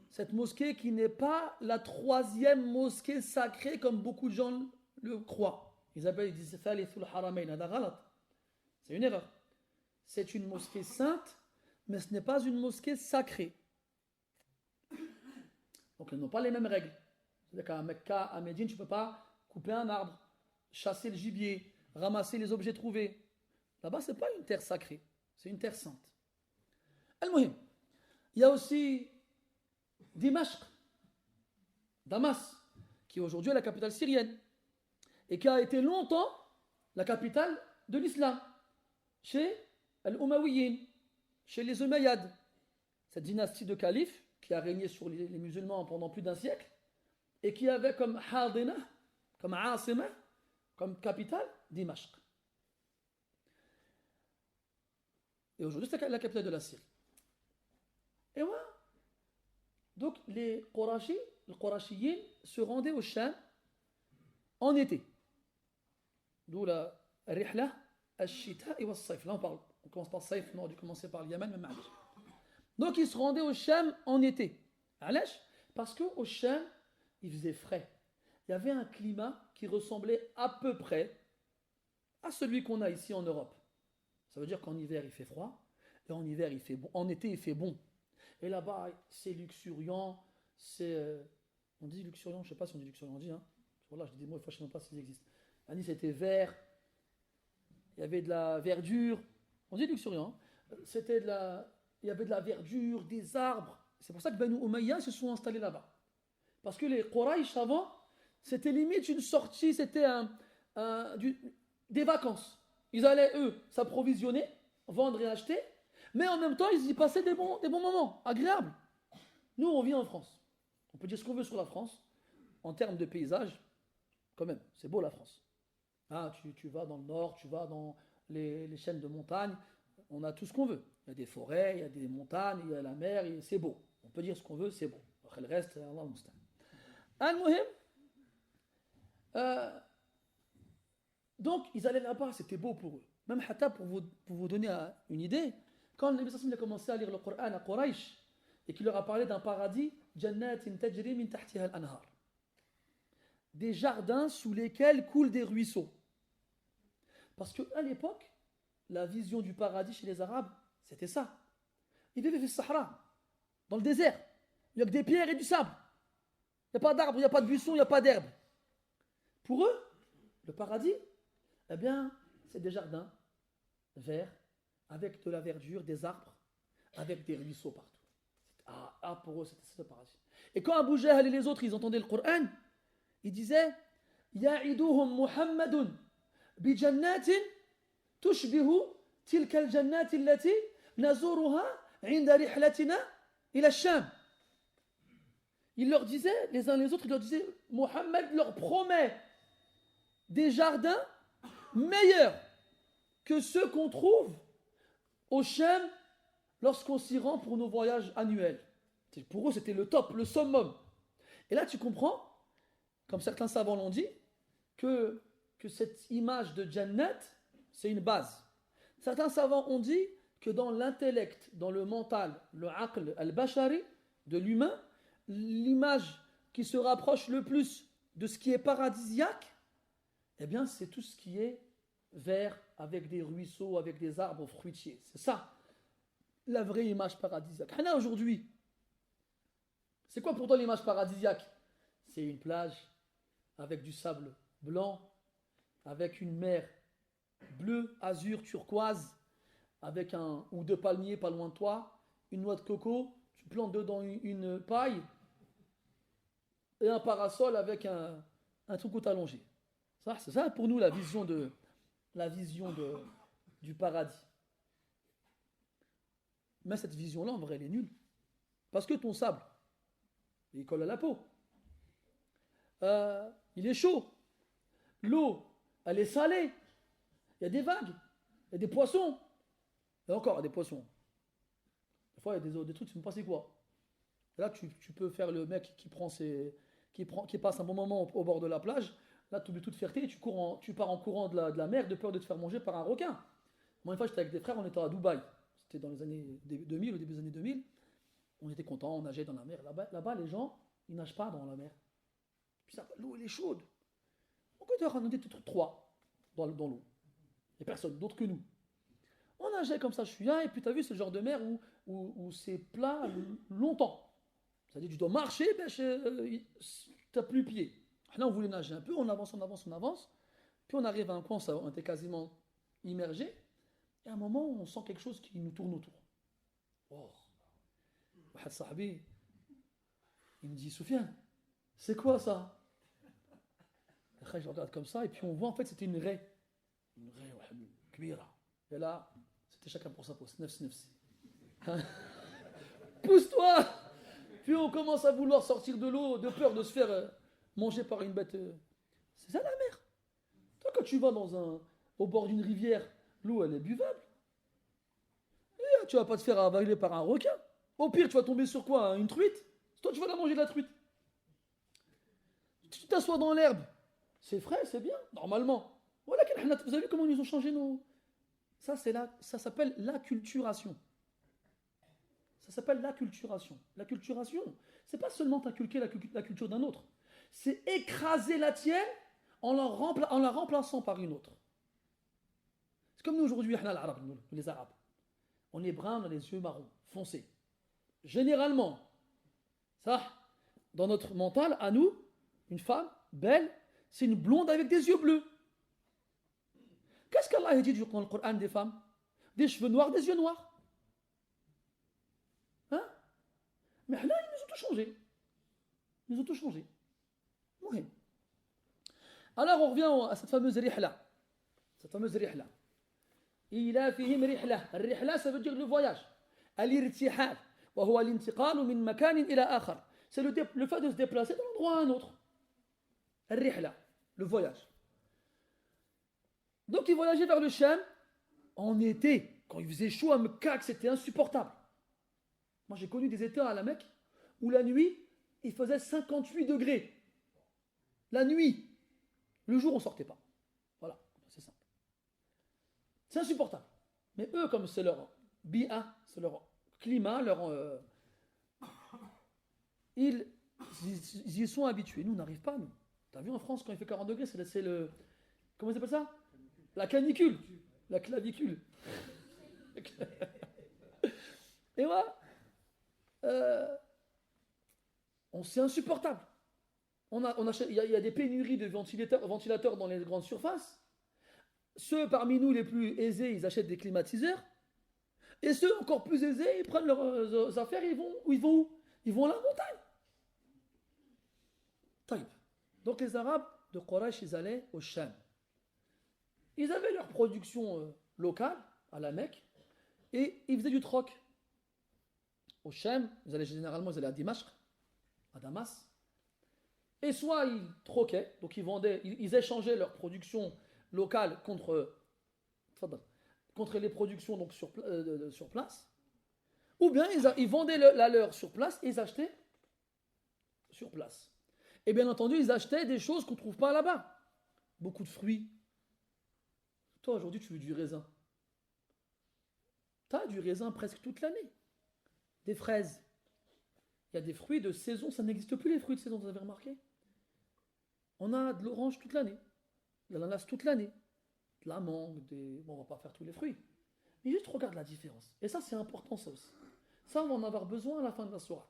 A: Cette mosquée qui n'est pas la troisième mosquée sacrée comme beaucoup de gens le croient. Ils disent Thalithul Haramain, c'est une erreur. C'est une mosquée sainte, mais ce n'est pas une mosquée sacrée. Donc elles n'ont pas les mêmes règles. C'est-à-dire qu'à Mecca, à Médine, tu ne peux pas couper un arbre, chasser le gibier, ramasser les objets trouvés. Là-bas, ce n'est pas une terre sacrée, c'est une terre sainte. Al-Muhim, il y a aussi Dimashq, Damas, qui aujourd'hui est la capitale syrienne, et qui a été longtemps la capitale de l'islam, chez Al-Umayyin, chez les Umayyads, cette dynastie de califes qui a régné sur les musulmans pendant plus d'un siècle, et qui avait comme Hadina, comme Asima, comme capitale, Dimashq. Et aujourd'hui, c'est la capitale de la Syrie. Et voilà. Donc, les Qurashiyin se rendaient au Sham en été. D'où la Rihla, Al-Shita et Al-Saif. Là, on commence par Saif, on aurait dû commencer par le Yémen, même Ma'aj. Donc, ils se rendaient au Sham en été. Parce qu'au Sham, il faisait frais. Il y avait un climat qui ressemblait à peu près à celui qu'on a ici en Europe. Ça veut dire qu'en hiver, il fait froid, et en hiver, il fait bon. En été, il fait bon. Et là-bas, c'est luxuriant, on dit luxuriant, je ne sais pas si on dit luxuriant, on dit, hein. Voilà, je dis des mots, je ne sais même pas s'ils existent. À Nice, c'était vert, il y avait de la verdure, on dit luxuriant, hein. Il y avait de la verdure, des arbres. C'est pour ça que Banu Umayya se sont installés là-bas. Parce que les Quraysh avant, c'était limite une sortie, c'était des vacances. ils allaient, eux, s'approvisionner, vendre et acheter, mais en même temps, ils y passaient des bons moments, agréables. Nous, on vit en France. On peut dire ce qu'on veut sur la France. En termes de paysage, quand même, c'est beau la France. Ah, tu vas dans le nord, tu vas dans les chaînes de montagnes, on a tout ce qu'on veut. Il y a des forêts, il y a des montagnes, il y a la mer, c'est beau. On peut dire ce qu'on veut, c'est beau. Après le reste, Allah Mustan. Al-Muhim, donc ils allaient là-bas, c'était beau pour eux. Même Hatta, pour vous donner une idée, quand le Nabi sallallahu alayhi wa sallam a commencé à lire le Coran à Quraysh, et qu'il leur a parlé d'un paradis, Jannatin tajri min tahtiha al-anhar. Des jardins sous lesquels coulent des ruisseaux. Parce qu'à l'époque, la vision du paradis chez les Arabes, c'était ça. Ils vivaient dans le Sahara, dans le désert. Il n'y a que des pierres et du sable. Il n'y a pas d'arbres, il n'y a pas de buissons, il n'y a pas d'herbe. Pour eux, le paradis, eh bien, c'est des jardins verts, avec de la verdure, des arbres, avec des ruisseaux partout. Pour eux, c'était ça le paradis. Et quand Abu Jahl et les autres, ils entendaient le Coran, ils disaient Ya'iduhum Muhammadun bi jannatin tushbihu tilka al-jannat allati nazuruha 'inda rihlatina ila ash-Sham. Ils leur disaient, les uns les autres, ils leur disaient Mohammed leur promet des jardins meilleurs que ceux qu'on trouve au Sham lorsqu'on s'y rend pour nos voyages annuels. Pour eux, c'était le top, le summum. Et là, tu comprends, comme certains savants l'ont dit, que cette image de Jannat, c'est une base. Certains savants ont dit que dans l'intellect, dans le mental, le aql al-bashari, de l'humain, l'image qui se rapproche le plus de ce qui est paradisiaque, eh bien, c'est tout ce qui est vert, avec des ruisseaux, avec des arbres fruitiers. C'est ça, la vraie image paradisiaque. Aujourd'hui, c'est quoi pour toi l'image paradisiaque? C'est une plage avec du sable blanc, avec une mer bleue, azur, turquoise, avec un ou deux palmiers pas loin de toi, une noix de coco, tu plantes dedans une paille et un parasol avec un truc allongé. Ça, c'est ça pour nous la vision du paradis. Mais cette vision-là, en vrai, elle est nulle. Parce que ton sable, il colle à la peau. Il est chaud. L'eau, elle est salée. Il y a des vagues. Il y a des poissons. Et encore, il y a des poissons. Des fois, il y a des trucs, tu me passes quoi. Et là, tu peux faire le mec qui passe un bon moment au bord de la plage. Là, tu oublies toute fierté et tu pars en courant de la mer de peur de te faire manger par un requin. Moi, une fois, j'étais avec des frères, on était à Dubaï. C'était dans les années 2000, au début des années 2000. On était contents, on nageait dans la mer. Là-bas, les gens, ils nagent pas dans la mer. Puis ça, l'eau, elle est chaude. On était trois dans l'eau. Il n'y a personne d'autre que nous. On nageait comme ça, je suis là, et puis tu as vu, c'est le genre de mer où c'est plat longtemps. C'est-à-dire, tu dois marcher, tu n'as plus pied. Là, on voulait nager un peu, on avance. Puis on arrive à un coin, on était quasiment immergé. Et à un moment, on sent quelque chose qui nous tourne autour. Oh. Wahad Sahabi, il me dit, Soufiane, c'est quoi ça? Je regarde comme ça, et puis on voit en fait c'était une raie. Une raie, une cuira. Et là, c'était chacun pour sa peau, nefs. Pousse-toi! Puis on commence à vouloir sortir de l'eau, de peur de se faire manger par une bête. C'est ça la mer. Toi, quand tu vas au bord d'une rivière, l'eau elle est buvable. Et tu vas pas te faire avaler par un requin. Au pire, tu vas tomber sur quoi? Une truite? Toi, tu vas la manger la truite. Tu t'assois dans l'herbe. C'est frais, c'est bien, normalement. Voilà, vous avez vu comment ils ont changé nos... Ça s'appelle l'acculturation. Ça s'appelle l'acculturation. L'acculturation, c'est pas seulement t'inculquer la culture d'un autre. C'est écraser la tienne en la remplaçant par une autre. C'est comme nous aujourd'hui, les Arabes. On est brun, on a les yeux marrons, foncés. Généralement, ça, dans notre mental, à nous, une femme belle, c'est une blonde avec des yeux bleus. Qu'est-ce qu'Allah a dit dans le Coran des femmes? Des cheveux noirs, des yeux noirs. Hein? Mais là, ils nous ont tout changé. Ils nous ont tout changé. Oui. Alors, on revient à cette fameuse rihla. Cette fameuse rihla. إيلافهم رحلة. الرحلة, ça veut dire le voyage. الارتحال وهو الانتقال من مكان إلى آخر. C'est le fait de se déplacer d'un endroit à un autre. الرحلة, le voyage. Donc ils voyageaient vers le Sham en été. Quand il faisait chaud à Mecca, c'était insupportable. Moi j'ai connu des étés à la Mecque où la nuit, il faisait 58 degrés. La nuit. Le jour, on ne sortait pas. Voilà, c'est simple. C'est insupportable. Mais eux, comme c'est leur bi'a, c'est leur climat, ils y sont habitués. Nous, on n'arrive pas, nous. T'as vu en France, quand il fait 40 degrés, c'est le... Comment ils appellent ça? La canicule. La clavicule. Et voilà. C'est insupportable. Il y a des pénuries de ventilateurs dans les grandes surfaces. Ceux parmi nous les plus aisés, ils achètent des climatiseurs. Et ceux encore plus aisés, ils prennent leurs affaires et ils vont où? Ils vont à la montagne. Taïb. Donc les Arabes de Quraysh, ils allaient au Sham. Ils avaient leur production locale à la Mecque et ils faisaient du troc. Au Sham, généralement ils allaient à Dimashq, à Damas. Et soit ils troquaient, donc ils échangeaient leur production locale contre les productions donc sur place, ou bien ils vendaient la leur sur place et ils achetaient sur place. Et bien entendu, ils achetaient des choses qu'on ne trouve pas là-bas. Beaucoup de fruits. Toi, aujourd'hui, tu veux du raisin. Tu as du raisin presque toute l'année. Des fraises. Il y a des fruits de saison, ça n'existe plus les fruits de saison, vous avez remarqué? On a de l'orange toute l'année, de l'ananas toute l'année, de la mangue, bon, on va pas faire tous les fruits. Mais juste regarde la différence. Et ça, c'est important, ça aussi. Ça, on va en avoir besoin à la fin de la sourate.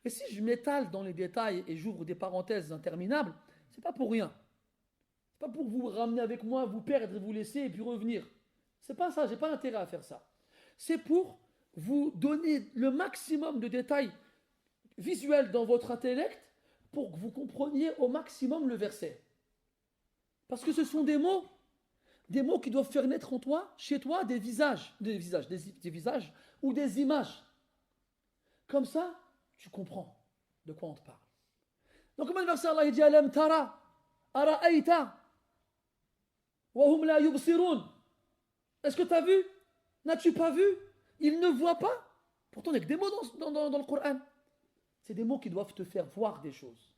A: Et si je m'étale dans les détails et j'ouvre des parenthèses interminables, c'est pas pour rien. C'est pas pour vous ramener avec moi, vous perdre, vous laisser et puis revenir. C'est pas ça, j'ai pas intérêt à faire ça. C'est pour vous donner le maximum de détails visuels dans votre intellect pour que vous compreniez au maximum le verset. Parce que ce sont des mots qui doivent faire naître en toi, chez toi, des visages ou des images. Comme ça, tu comprends de quoi on te parle. Donc, comme le verset, Allah il dit Alam tara, ara'ayta, wa hum la yubsirun. Est-ce que tu as vu? N'as-tu pas vu? Ils ne voient pas. Pourtant, il n'y a que des mots dans le Coran. C'est des mots qui doivent te faire voir des choses.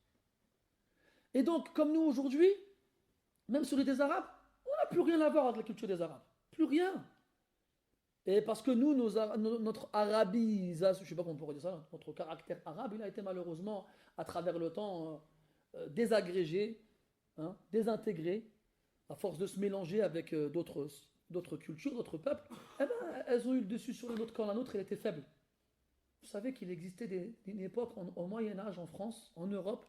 A: Et donc, comme nous aujourd'hui, même sur les Arabes, on n'a plus rien à voir avec la culture des Arabes. Plus rien. Et parce que nous, notre arabisation, je ne sais pas comment on pourrait dire ça, notre caractère arabe, il a été malheureusement, à travers le temps, désagrégé, désintégré, à force de se mélanger avec d'autres cultures, d'autres peuples. Eh ben, elles ont eu le dessus sur le nôtre quand la nôtre, elle était faible. Vous savez qu'il existait une époque au Moyen-Âge en France, en Europe,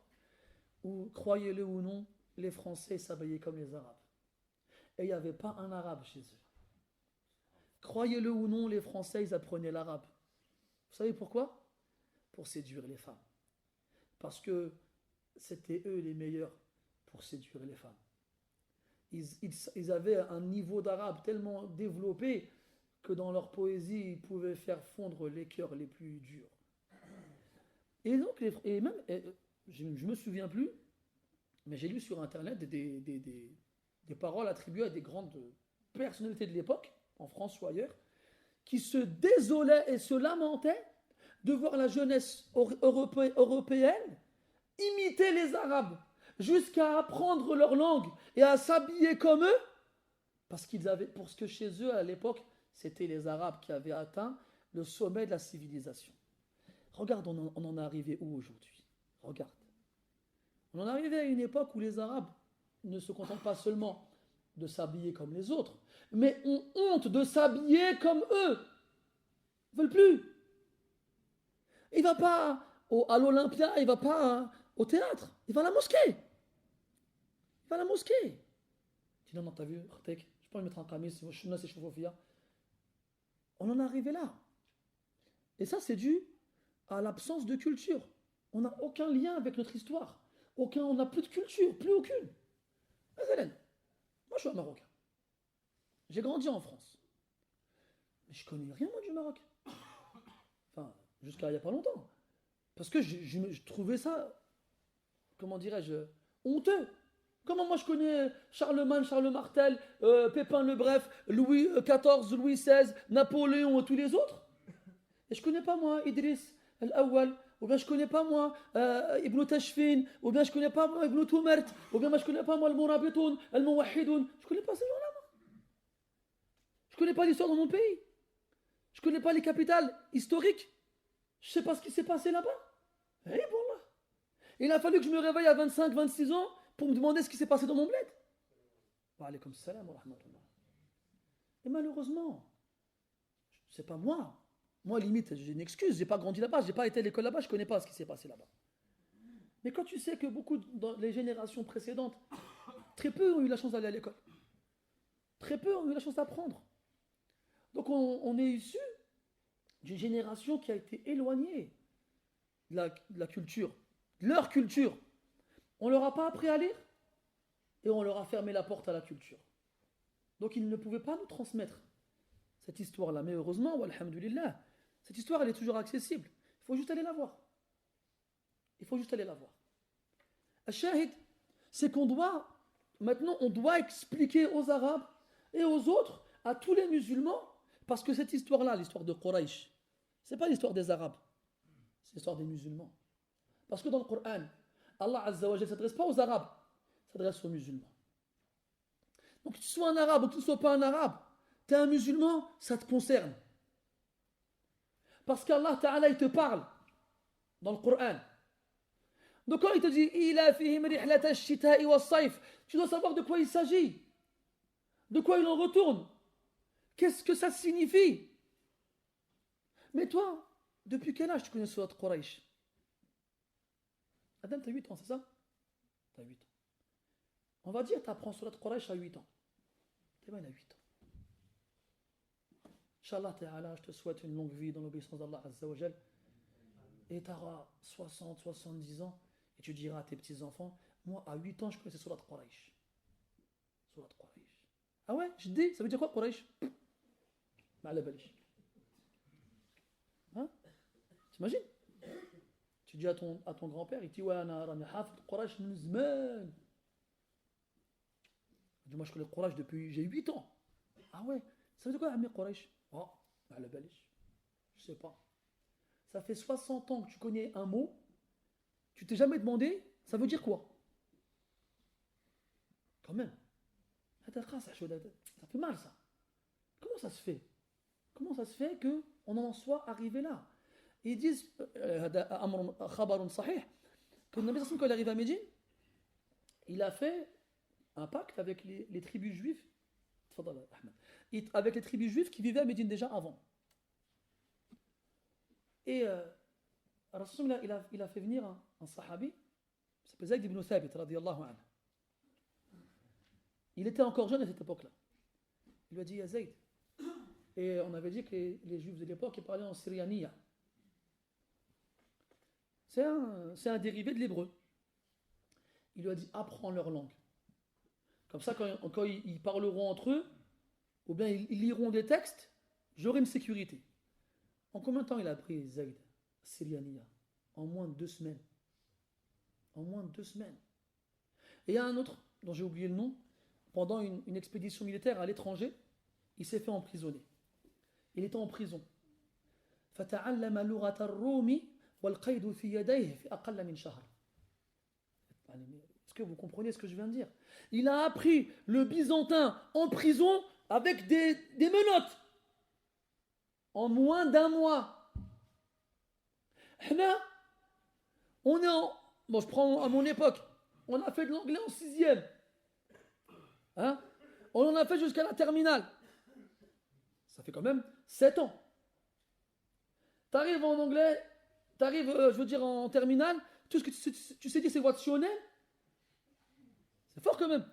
A: où, croyez-le ou non, les Français s'habaillaient comme les Arabes. Et il n'y avait pas un Arabe chez eux. Croyez-le ou non, les Français, ils apprenaient l'arabe. Vous savez pourquoi? Pour séduire les femmes. Parce que c'était eux les meilleurs pour séduire les femmes. Ils avaient un niveau d'arabe tellement développé que dans leur poésie, ils pouvaient faire fondre les cœurs les plus durs. Et donc, je ne me souviens plus, mais j'ai lu sur Internet des paroles attribuées à des grandes personnalités de l'époque, en France ou ailleurs, qui se désolaient et se lamentaient de voir la jeunesse européenne imiter les Arabes, jusqu'à apprendre leur langue et à s'habiller comme eux, parce que chez eux, à l'époque, c'était les Arabes qui avaient atteint le sommet de la civilisation. Regarde, on en est arrivé où aujourd'hui? Regarde. On en est arrivé à une époque où les Arabes ne se contentent pas seulement de s'habiller comme les autres, mais ont honte de s'habiller comme eux. Ils ne veulent plus. Il ne va pas à l'Olympia, il ne va pas au théâtre, il va à la mosquée. Il va à la mosquée. Il dit non, t'as vu, je ne peux pas me mettre en camis, c'est on en est arrivé là. Et ça, c'est dû à l'absence de culture. On n'a aucun lien avec notre histoire. On n'a plus de culture, plus aucune. Moi, je suis un Marocain. J'ai grandi en France. Mais je connais rien moi du Maroc. Enfin, jusqu'à il n'y a pas longtemps. Parce que je trouvais ça, comment dirais-je, honteux. Comment moi je connais Charlemagne, Charles Martel, Pépin le Bref, Louis XIV, Louis XVI, Napoléon et tous les autres. Et je connais pas moi Idriss Al-Awwal, ou bien je connais pas moi Ibn Tashfin, ou bien je connais pas moi Ibn Toumert, ou bien moi je connais pas moi Al-Mourabitoun, Al-Mouwahidoun. Je connais pas ces gens-là. Je connais pas l'histoire de mon pays. Je connais pas les capitales historiques. Je sais pas ce qui s'est passé là-bas. Eh bon là. Il a fallu que je me réveille à 25, 26 ans pour me demander ce qui s'est passé dans mon bled. Wa alaykoum salam wa rahmatullah. Et malheureusement, c'est pas moi. Moi, limite, j'ai une excuse. J'ai pas grandi là-bas, j'ai pas été à l'école là-bas, je connais pas ce qui s'est passé là-bas. Mais quand tu sais que beaucoup, dans les générations précédentes, très peu ont eu la chance d'aller à l'école. Très peu ont eu la chance d'apprendre. Donc on est issu d'une génération qui a été éloignée de la culture, de leur culture. On leur a pas appris à lire et on leur a fermé la porte à la culture. Donc ils ne pouvaient pas nous transmettre cette histoire-là. Mais heureusement, walhamdulillah, cette histoire elle est toujours accessible. Il faut juste aller la voir. Il faut juste aller la voir. Al-Shahid, c'est qu'on doit, maintenant on doit expliquer aux Arabes et aux autres, à tous les musulmans, parce que cette histoire-là, l'histoire de Quraysh, c'est pas l'histoire des Arabes, c'est l'histoire des musulmans. Parce que dans le Coran, Allah Azza wa Jalla ne s'adresse pas aux Arabes, il s'adresse aux musulmans. Donc que tu sois un Arabe ou que tu ne sois pas un Arabe, tu es un musulman, ça te concerne. Parce qu'Allah Ta'ala, il te parle dans le Coran. Donc quand il te dit Ila fihim rihlata ash-shita'i was-sayf, tu dois savoir de quoi il s'agit, de quoi il en retourne, qu'est-ce que ça signifie. Mais toi, depuis quel âge tu connais Surat Quraysh? Adam, tu as 8 ans, c'est ça? Tu as 8 ans. On va dire que tu apprends Surat Quraysh à 8 ans. Eh bien, il a 8 ans. Inch'Allah Ta'ala, je te souhaite une longue vie dans l'obéissance d'Allah Azza wa Jal. Et tu auras 60, 70 ans. Et tu diras à tes petits-enfants, moi, à 8 ans, je connaissais Surat Quraysh. Surat Quraysh. Ah ouais, je dis, ça veut dire quoi Quraysh? Ma'ala balish. Hein? T'imagines? Tu dis à ton grand-père, il dit, ouais, ana rani hafid Quraysh min zman. Il dit, moi, je connais Quraysh depuis, j'ai 8 ans. Ah ouais, ça veut dire quoi, Amir Quraysh? Oh, ma'ala balish. Je sais pas. Ça fait 60 ans que tu connais un mot, tu t'es jamais demandé, ça veut dire quoi? Quand même. Ça fait mal ça. Comment ça se fait? Comment ça se fait qu'on en soit arrivé là? Ils disent, khabarun sahih, que le Nabi Sassim, quand il arrive à Médine, il a fait un pacte avec les tribus juives, avec les tribus juives qui vivaient à Médine déjà avant. Et Rasul il a fait venir un sahabi, il s'appelle Zayd ibn Thabit, radiyallahu anhu. Il était encore jeune à cette époque-là. Il lui a dit, ya Zayd, et on avait dit que les juifs de l'époque ils parlaient en syrianiya. C'est un dérivé de l'hébreu. Il lui a dit, apprends leur langue. Comme ça, quand ils parleront entre eux, ou bien ils liront des textes, j'aurai une sécurité. En combien de temps il a appris Zayd, syrianiya? En moins de 2 semaines. En moins de 2 semaines. Et il y a un autre, dont j'ai oublié le nom, pendant une expédition militaire à l'étranger, il s'est fait emprisonner. Il était en prison. فَتَعَلَّمَ لُغَةَ الرُّومِ وَالْقَيْدُ فِي يَدَيْهِ فِي أَقَلَّ مِنْ شَهْرٍ. Est-ce que vous comprenez ce que je viens de dire? Il a appris le byzantin en prison avec des menottes. En moins d'1 mois. Là, on est en... Bon, je prends à mon époque. On a fait de l'anglais en 6e. Hein? On en a fait jusqu'à la terminale. Ça fait quand même 7 ans. T'arrives en anglais, t'arrives, je veux dire, en terminale, tout ce que tu sais dire, c'est what's your name? C'est fort quand même.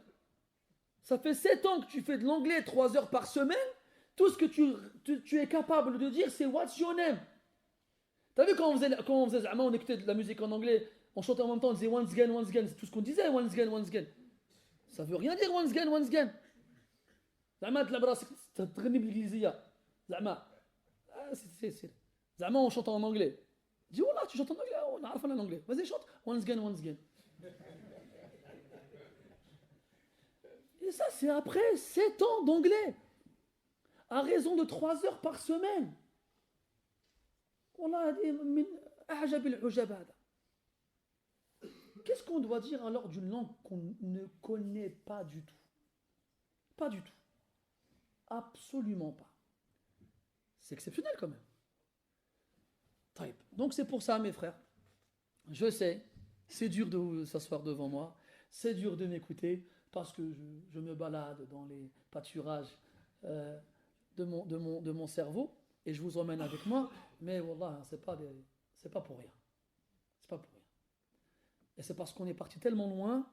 A: Ça fait 7 ans que tu fais de l'anglais 3 heures par semaine. Tout ce que tu es capable de dire, c'est what's your name? T'as vu quand on faisait, on écoutait de la musique en anglais, on chantait en même temps, on disait once again, c'est tout ce qu'on disait, once again. Ça veut rien dire once again. زعما تلعب راسك تغني بالانجليزيه زعما سير زعما on chante en anglais dis والله tu chantes en anglais on عارف انا l'anglais vas-y chante once again et ça c'est après 7 ans d'anglais à raison de 3 heures par semaine والله من اعجب العجب هذا. Qu'est-ce qu'on doit dire alors d'une langue qu'on ne connaît pas du tout? Pas du tout. Absolument pas. C'est exceptionnel quand même. Taïb. Donc c'est pour ça, mes frères. Je sais, c'est dur de s'asseoir devant moi, c'est dur de m'écouter, parce que je me balade dans les pâturages de mon cerveau, et je vous emmène avec moi, mais wallah, c'est pas pour rien. C'est pas pour rien. Et c'est parce qu'on est parti tellement loin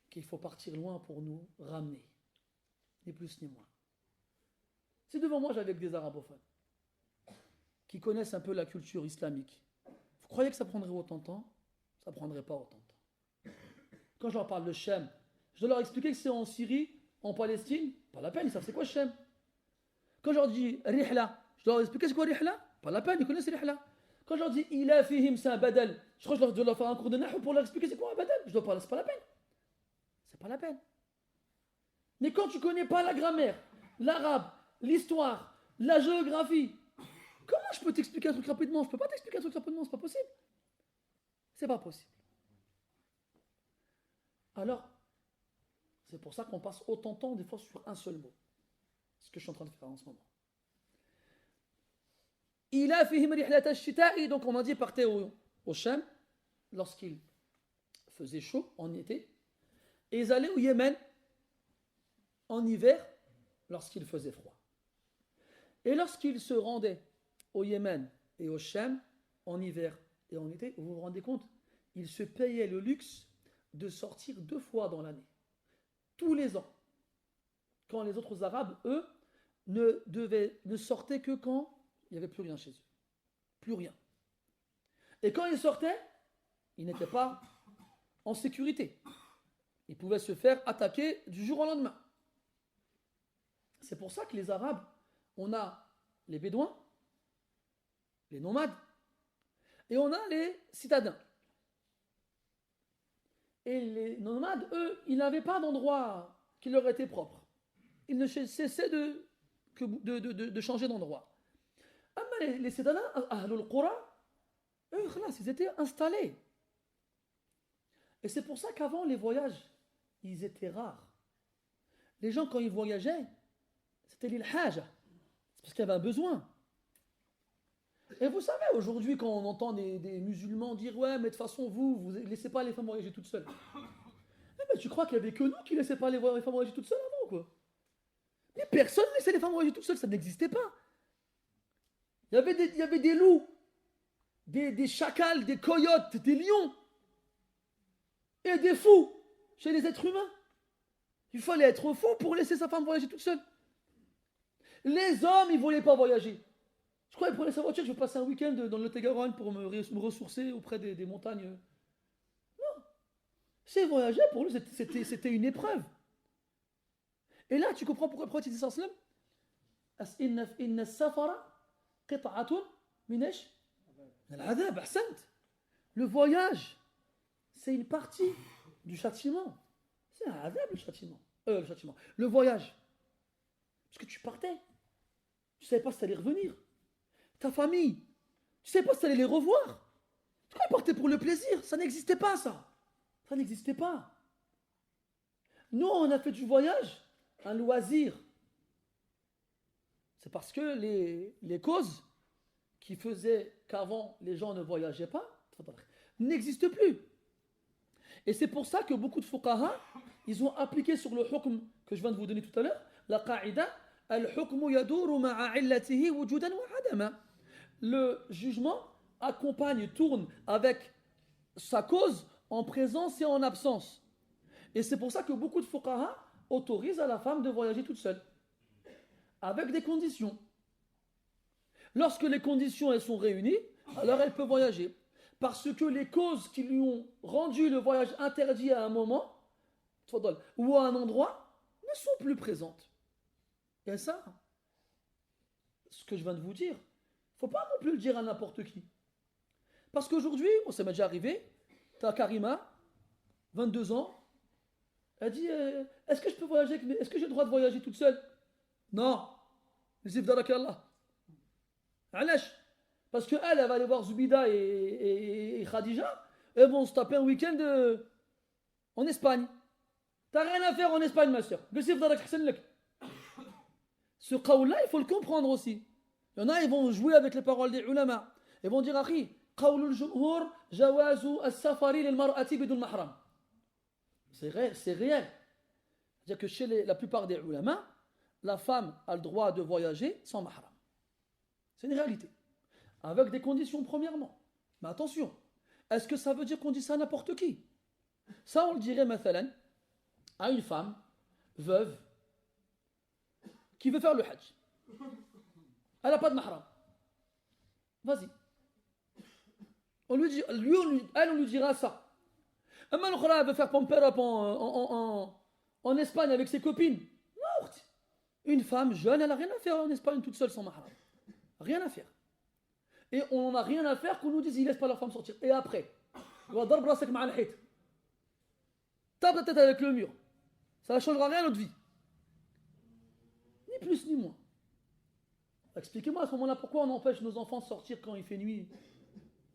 A: qu'il faut partir loin pour nous ramener. Ni plus ni moins. Si devant moi j'avais des arabophones qui connaissent un peu la culture islamique, vous croyez que ça prendrait autant de temps? Ça ne prendrait pas autant de temps. Quand je leur parle de Shem, je dois leur expliquer que c'est en Syrie, en Palestine, pas la peine, ils savent c'est quoi Shem. Quand je leur dis Rihla, je dois leur expliquer c'est quoi Rihla, pas la peine, ils connaissent Rihla. Quand je leur dis Ila fihim, c'est un badal, je crois que je dois leur faire un cours de nahu pour leur expliquer c'est quoi un badal. Je dois parler, c'est pas la peine. C'est pas la peine. Mais quand tu connais pas la grammaire, l'arabe, l'histoire, la géographie, comment je peux t'expliquer un truc rapidement? Je peux pas t'expliquer un truc rapidement, c'est pas possible. C'est pas possible. Alors, c'est pour ça qu'on passe autant de temps des fois sur un seul mot. C'est ce que je suis en train de faire en ce moment. Il a fihim rihlat ash-shita'i, donc on a dit partez au Sham lorsqu'il faisait chaud en été, et ils allaient au Yémen en hiver lorsqu'il faisait froid. Et lorsqu'ils se rendaient au Yémen et au Sham en hiver et en été, vous vous rendez compte, ils se payaient le luxe de sortir 2 fois dans l'année, tous les ans, quand les autres Arabes, eux, ne sortaient que quand il n'y avait plus rien chez eux. Plus rien. Et quand ils sortaient, ils n'étaient pas en sécurité. Ils pouvaient se faire attaquer du jour au lendemain. C'est pour ça que les Arabes, on a les Bédouins, les nomades, et on a les citadins. Et les nomades, eux, ils n'avaient pas d'endroit qui leur était propre. Ils ne cessaient de changer d'endroit. Les citadins, Ahlul Qura, eux, ils étaient installés. Et c'est pour ça qu'avant, les voyages, ils étaient rares. Les gens, quand ils voyageaient, c'était l'ilhaja. C'est parce qu'il y avait un besoin. Et vous savez, aujourd'hui, quand on entend des musulmans dire « Ouais, mais de toute façon, vous ne laissez pas les femmes voyager toutes seules. » Mais tu crois qu'il n'y avait que nous qui ne laissaient pas les femmes voyager toutes seules avant, quoi? Mais personne ne laissait les femmes voyager toutes seules, ça n'existait pas. Il y avait des loups, des chacals, des coyotes, des lions, et des fous chez les êtres humains. Il fallait être fou pour laisser sa femme voyager toute seule. Les hommes, ils ne voulaient pas voyager. Je crois qu'ils prenaient sa voiture, je vais passer un week-end dans le Lot-et-Garonne pour me ressourcer auprès des montagnes. Non. C'est voyager, pour eux, c'était une épreuve. Et là, tu comprends pourquoi le prophète dit ça. Inna safara qit'atun min ايش؟ من العذاب. أحسنت. Le voyage, c'est une partie du châtiment. C'est un adab, le châtiment. Le voyage. Parce que tu partais. Tu ne savais pas si tu allais revenir. Ta famille. Tu ne savais pas si tu allais les revoir. Tu crois qu'ils partaient pour le plaisir? Ça n'existait pas, ça. Ça n'existait pas. Nous, on a fait du voyage un loisir. C'est parce que les causes qui faisaient qu'avant les gens ne voyageaient pas n'existent plus. Et c'est pour ça que beaucoup de fuqaha, ils ont appliqué sur le hukm que je viens de vous donner tout à l'heure, la qa'ida, al-hukmu yaduru ma'a illatihi wujudan wa adama. Le jugement accompagne, tourne avec sa cause en présence et en absence. Et c'est pour ça que beaucoup de fuqaha autorisent à la femme de voyager toute seule, avec des conditions. Lorsque les conditions elles sont réunies, alors elle peut voyager. Parce que les causes qui lui ont rendu le voyage interdit à un moment ou à un endroit ne sont plus présentes. Et ça, ce que je viens de vous dire, il ne faut pas non plus le dire à n'importe qui. Parce qu'aujourd'hui, ça m'est déjà arrivé, tu as Karima, 22 ans, elle dit est-ce que je peux voyager est-ce que j'ai le droit de voyager toute seule? Non. Zif Allah. Alash. Parce qu'elle, elle va aller voir Zubida et Khadija, et elles vont se taper un week-end en Espagne. T'as rien à faire en Espagne, ma soeur. Ce qawl-là, il faut le comprendre aussi. Il y en a, ils vont jouer avec les paroles des ulama. Ils vont dire, Akhi, qawlul jumhur jawazu as-safari lil mar'ati bidun mahram. C'est réel. C'est-à-dire que chez la plupart des ulama, la femme a le droit de voyager sans mahram. C'est une réalité. Avec des conditions, premièrement. Mais attention, est-ce que ça veut dire qu'on dit ça à n'importe qui? Ça, on le dirait, mathalan, à une femme veuve qui veut faire le hajj. Elle n'a pas de mahram. Vas-y. On lui dit, elle, on lui dira ça. Amma l'autre, elle veut faire pomper up en Espagne avec ses copines. Non. Une femme jeune, elle n'a rien à faire en Espagne toute seule sans mahram. Rien à faire. Et on n'en a rien à faire qu'on nous dise, ils ne laissent pas leur femme sortir. Et après, tape la tête avec le mur. Ça ne changera rien à notre vie. Ni plus ni moins. Expliquez-moi à ce moment-là pourquoi on empêche nos enfants de sortir quand il fait nuit.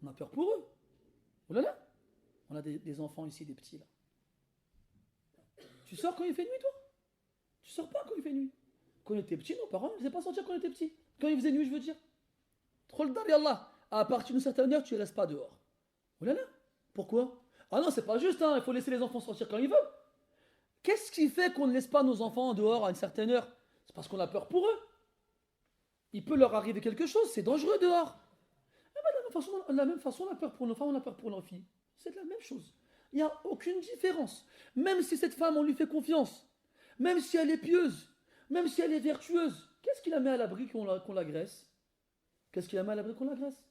A: On a peur pour eux. Oh là là. On a des enfants ici, des petits là. Tu sors quand il fait nuit, toi? Tu sors pas quand il fait nuit. Quand on était petit, nos parents ne faisaient pas sortir quand on était petit. Quand il faisait nuit, je veux dire. Trop le dar, yallah. À partir d'une certaine heure, tu ne restes pas dehors. Oh là là. Pourquoi? Ah non, c'est pas juste, hein. Il faut laisser les enfants sortir quand ils veulent. Qu'est-ce qui fait qu'on ne laisse pas nos enfants dehors à une certaine heure? C'est parce qu'on a peur pour eux. Il peut leur arriver quelque chose, c'est dangereux dehors. Eh ben, de la même façon, on a peur pour nos femmes, on a peur pour nos filles. C'est la même chose. Il n'y a aucune différence. Même si cette femme, on lui fait confiance, même si elle est pieuse, même si elle est vertueuse, qu'est-ce qui la met à l'abri qu'on l'agresse? Qu'est-ce qui la met à l'abri qu'on l'agresse?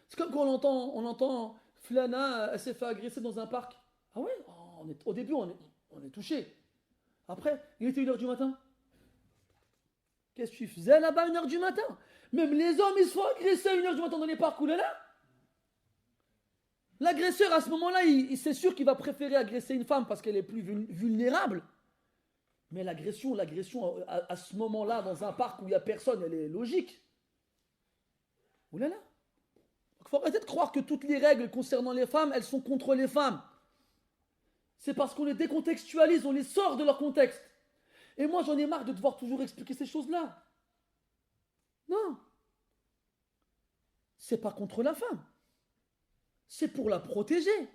A: C'est comme quand on entend Flana, elle s'est fait agresser dans un parc. Ah ouais, au début, on est touché. Après, il était 1h du matin. Qu'est-ce que tu faisais là-bas à 1h du matin? Même les hommes, ils se font agresser à 1h du matin dans les parcs. Oulala. L'agresseur, à ce moment-là, c'est sûr qu'il va préférer agresser une femme parce qu'elle est plus vulnérable. Mais l'agression à ce moment-là, dans un parc où il n'y a personne, elle est logique. Oulala. Il faut arrêter de croire que toutes les règles concernant les femmes, elles sont contre les femmes. C'est parce qu'on les décontextualise, on les sort de leur contexte. Et moi, j'en ai marre de devoir toujours expliquer ces choses-là. Non. C'est pas contre la femme. C'est pour la protéger.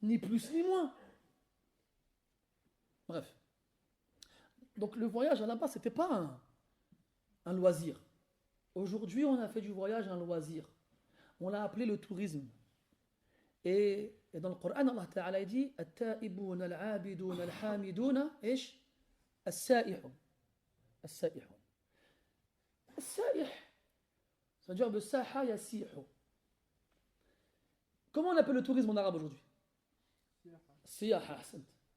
A: Ni plus ni moins. Bref. Donc le voyage là-bas, c'était pas un loisir. Aujourd'hui, on a fait du voyage un loisir. On l'a appelé le tourisme. Et dans le Coran, Allah Ta'ala dit At-ta'ibun al-abidun al-hamidun ish as-sa'ihun. As-sa'ihun. As-sa'ih. Ça veut dire de saha yasihu. Comment on appelle le tourisme en arabe aujourd'hui? Siyaha.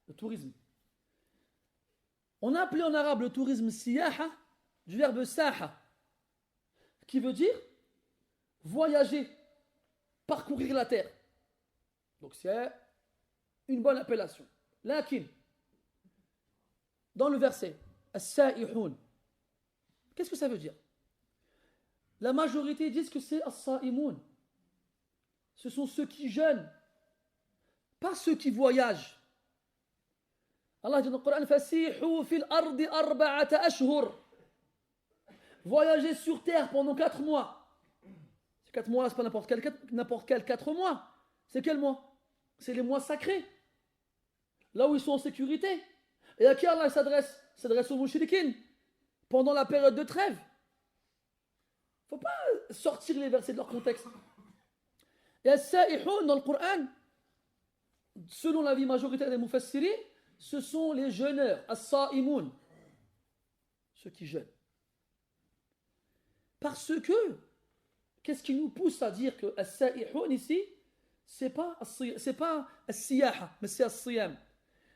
A: Le tourisme. On a appelé en arabe le tourisme siyaha du verbe saha, qui veut dire voyager, parcourir la terre. Donc c'est une bonne appellation. Lakin, dans le verset, as-sa'ihun, qu'est-ce que ça veut dire? La majorité disent que c'est as-sa'imun. Ce sont ceux qui jeûnent, pas ceux qui voyagent. Allah dit dans le Coran, fasihu fil ardi arba'ata ashhur. Voyager sur terre pendant 4 mois. Ces 4 mois-là, ce n'est pas n'importe quel 4 mois. C'est quel mois? C'est les mois sacrés. Là où ils sont en sécurité. Et à qui Allah s'adresse? Il s'adresse aux mouchriquines. Pendant la période de trêve. Il ne faut pas sortir les versets de leur contexte. Et as-sa'ihun dans le Coran, selon l'avis majoritaire des mufassirin, ce sont les jeûneurs, as-sa'imun, ceux qui jeûnent. Parce que, qu'est-ce qui nous pousse à dire que as-sa'ihun ici, c'est pas as-siyaha, mais c'est as-siyam.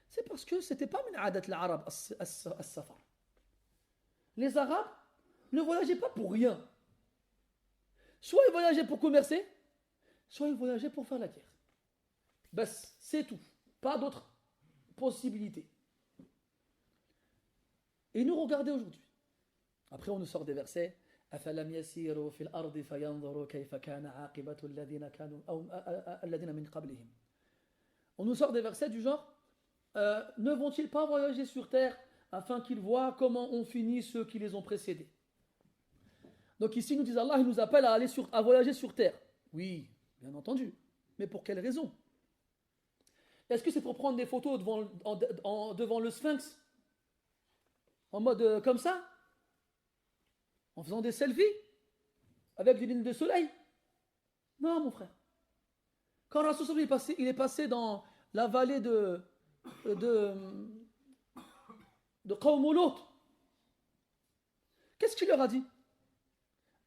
A: C'est parce que c'était pas min adat al-arab as-safar. les Arabes ne voyageaient pas pour rien. Soit ils voyageaient pour commercer, soit ils voyageaient pour faire la guerre. Bas, c'est tout. Pas d'autres possibilités. Et nous, regardez aujourd'hui. Après, on nous sort des versets. أفلم يسيروا في الأرض فينظروا كيف كان عاقبة الذين كانوا أو الذين من قبلهم. On nous sort des versets du genre ne vont-ils pas voyager sur terre afin qu'ils voient comment ont fini ceux qui les ont précédés. Donc ici, nous disons Allah, il nous appelle à voyager sur terre. Oui, bien entendu. Mais pour quelle raison? Est-ce que c'est pour prendre des photos devant le Sphinx? En mode comme ça? En faisant des selfies? Avec des lignes de soleil? Non, mon frère. Quand Rasul il est passé dans la vallée de Qawm Lut, qu'est-ce qu'il leur a dit?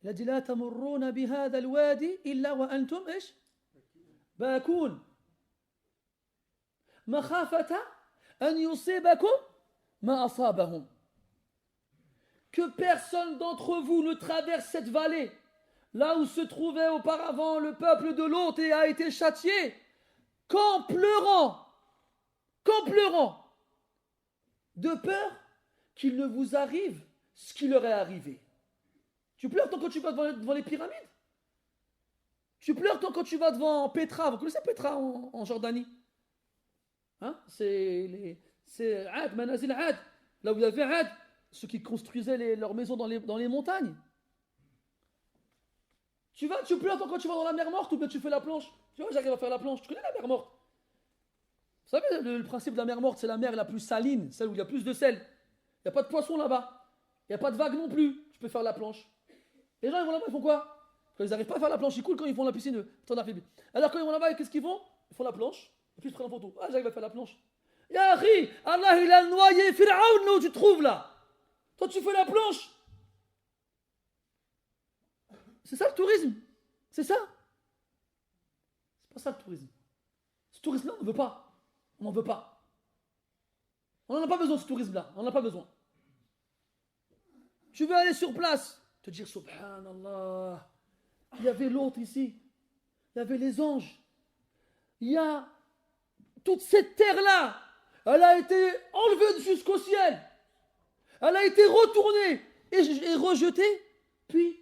A: Il a dit لا تمرون بهذا الوادي إلا وأنتم إيش؟ باكون مخافة أن يصيبكم ما أصابهم. Que personne d'entre vous ne traverse cette vallée, là où se trouvait auparavant le peuple de Lot et a été châtié, qu'en pleurant, de peur qu'il ne vous arrive ce qui leur est arrivé. Tu pleures tant que tu vas devant les pyramides? Tu pleures tant que tu vas devant Petra? Vous connaissez Petra en Jordanie? Hein? C'est Ad, Manazil Ad, là où il y avait Ad, ceux qui construisaient leurs maisons dans les montagnes. Tu pleures tant que tu vas dans la mer morte ou bien tu fais la planche? Tu vois, j'arrive à faire la planche. Tu connais la mer morte? Vous savez, le principe de la mer morte, c'est la mer la plus saline, celle où il y a plus de sel. Il n'y a pas de poissons là-bas. Il n'y a pas de vagues non plus. Tu peux faire la planche. Les gens, ils vont là-bas, ils font quoi? Quand ils n'arrivent pas à faire la planche, ils coulent quand ils font la piscine. Alors quand ils vont là-bas, qu'est-ce qu'ils font? Ils font la planche, et puis ils se prennent en photo. Ah, j'arrive à faire la planche. Ya akhi, Allah, il a noyé Pharaon, là où tu te trouves là. Toi, tu fais la planche. C'est ça le tourisme. C'est ça. C'est pas ça le tourisme. Ce tourisme-là, on ne veut pas. On n'en veut pas. On n'en a pas besoin, ce tourisme-là. On n'en a pas besoin. Tu veux aller sur place, te dire Subhanallah, il y avait l'autre ici, il y avait les anges, il y a toute cette terre-là, elle a été enlevée jusqu'au ciel, elle a été retournée et rejetée, puis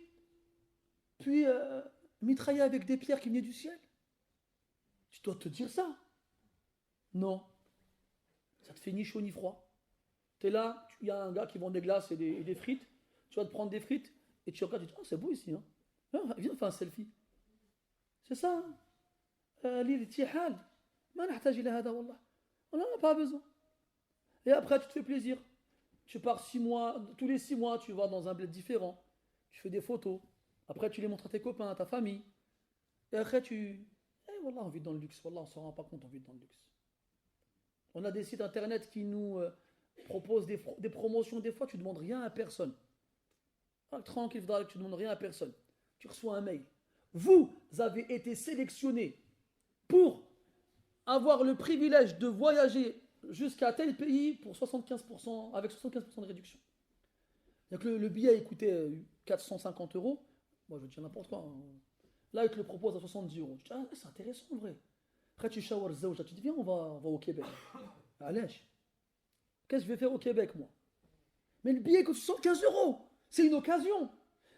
A: mitraillée avec des pierres qui venaient du ciel. Tu dois te dire ça? Non, ça te fait ni chaud ni froid. Tu es là, il y a un gars qui vend des glaces et des frites, tu vas te prendre des frites, et tu regardes, tu dis, oh, c'est beau ici, hein? Viens, fais un selfie. C'est ça. On n'en a pas besoin. Et après, tu te fais plaisir. Tu pars 6 mois, tous les 6 mois, tu vas dans un bled différent. Tu fais des photos. Après, tu les montres à tes copains, à ta famille. Et après, Wallah, on vit dans le luxe. Wallah, on ne s'en rend pas compte, on vit dans le luxe. On a des sites internet qui nous proposent des promotions. Des fois, tu ne demandes rien à personne. Tranquille, tu ne demandes rien à personne. Tu reçois un mail. Vous avez été sélectionné pour avoir le privilège de voyager jusqu'à tel pays pour 75%, avec 75% de réduction. Donc le billet coûtait 450 €. Moi, je veux dire n'importe quoi. Là, il te le propose à 70 €. Je dis, c'est intéressant en vrai. Après, tu shawar zawja, tu dis, viens, on va au Québec. Allez, qu'est-ce que je vais faire au Québec, moi? Mais le billet coûte 75 €. C'est une occasion.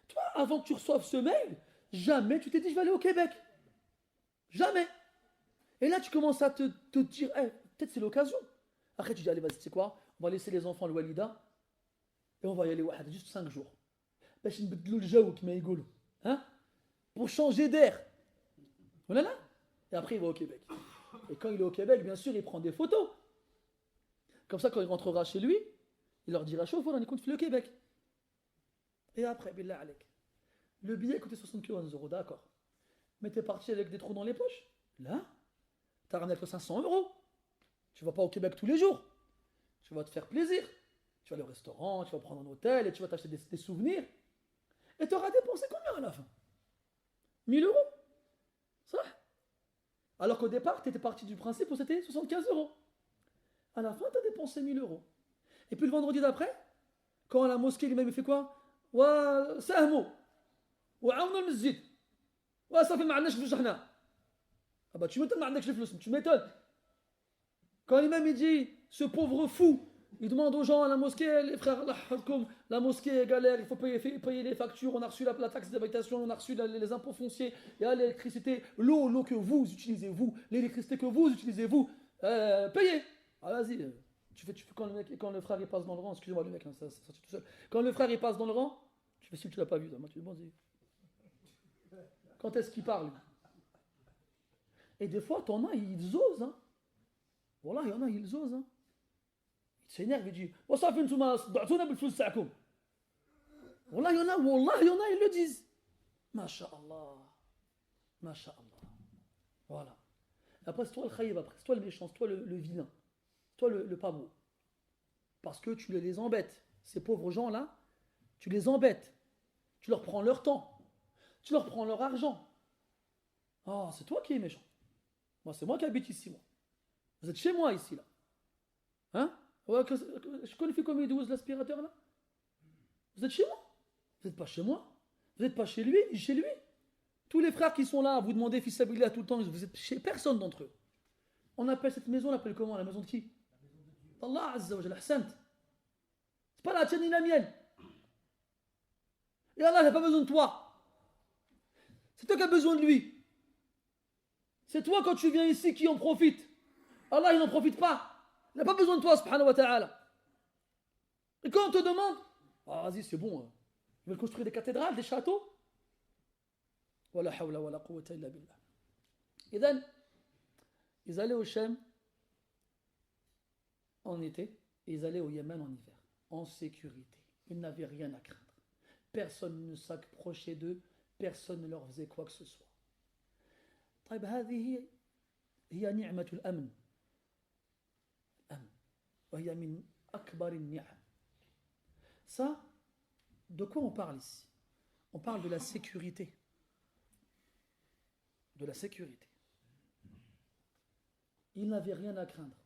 A: Toi, avant que tu reçoives ce mail, jamais tu t'es dit je vais aller au Québec. Jamais. Et là, tu commences à te dire, peut-être c'est l'occasion. Après, tu dis, allez, vas-y, tu sais quoi? On va laisser les enfants le walida et on va y aller juste 5 jours. Hein? Pour changer d'air. Voilà. Et après, il va au Québec. Et quand il est au Québec, bien sûr, il prend des photos. Comme ça, quand il rentrera chez lui, il leur dira, chauffe, on écoute le Québec. Et après, billah alek. Le billet coûtait 75 €, d'accord. Mais t'es parti avec des trous dans les poches. Là, t'as ramené que 500 €. Tu vas pas au Québec tous les jours. Tu vas te faire plaisir. Tu vas aller au restaurant, tu vas prendre un hôtel et tu vas t'acheter des souvenirs. Et tu auras dépensé combien à la fin? 1000 €. Ça? Alors qu'au départ, tu étais parti du principe où c'était 75 €. À la fin, tu as dépensé 1000 €. Et puis le vendredi d'après, Quand la mosquée, l'imam il fait quoi? وساهموا وعاونوا المسجد وصافي ما عندناش فلوس احنا. Ah bah tu m'étonnes, ما عندكش فلوس, tu m'étonnes. Quand l'imam il dit, ce pauvre fou, il demande aux gens à la mosquée, les frères, la mosquée est galère, il faut payer les factures, on a reçu la taxe d'habitation, on a reçu les impôts fonciers, il y a l'électricité, l'eau que vous utilisez, vous, l'électricité que vous utilisez, vous, payez. Ah vas-y, tu fais quand le frère il passe dans le rang, excusez-moi le mec, hein, ça sortit tout seul. Quand le frère il passe dans le rang, tu fais si tu l'as pas vu, moi tu dis bon, quand est-ce qu'il parle? Et des fois, t'en as, ils osent, hein. Voilà, il y en a, ils osent, hein. Il s'énerve, il dit وصافي انتم صدعتونا بالفلوس تاعكم. والله il y en a, ils le disent. Masha'Allah. Masha'Allah. Voilà. Après, c'est toi le khaïb, après, c'est toi le méchant, c'est toi le vilain. C'est toi le pas beau. Parce que tu les embêtes. Ces pauvres gens-là, tu les embêtes. Tu leur prends leur temps. Tu leur prends leur argent. Ah, c'est toi qui es méchant. Moi, c'est moi qui habite ici, moi. Vous êtes chez moi ici, là. Hein? Je connais comment il douze l'aspirateur, là. Vous êtes chez moi. Vous n'êtes pas chez moi. Vous n'êtes pas chez lui, ni chez lui. Tous les frères qui sont là, vous demandez fils Abilillah tout le temps, vous êtes chez personne d'entre eux. On appelle cette maison, on l'appelle comment? La maison de qui? Allah Azza wa Jalla, Ahsant. C'est pas la tienne ni la mienne. Et Allah n'a pas besoin de toi. C'est toi qui as besoin de lui. C'est toi quand tu viens ici qui en profite. Allah il n'en profite pas. Il n'a pas besoin de toi, subhanahu wa ta'ala. Et quand on te demande, ah vas-y c'est bon, ils veulent construire des cathédrales, des châteaux. Wala hawla wala quwwata illa billah. Idhan, ils allaient au Shem en été et ils allaient au Yémen en hiver, en sécurité. Ils n'avaient rien à craindre. Personne ne s'approchait d'eux, personne ne leur faisait quoi que ce soit. طيب هذه هي نعمة الأمن. وهي من أكبر النعم. Ça, de quoi on parle ici? On parle de la sécurité. De la sécurité. Ils n'avaient rien à craindre.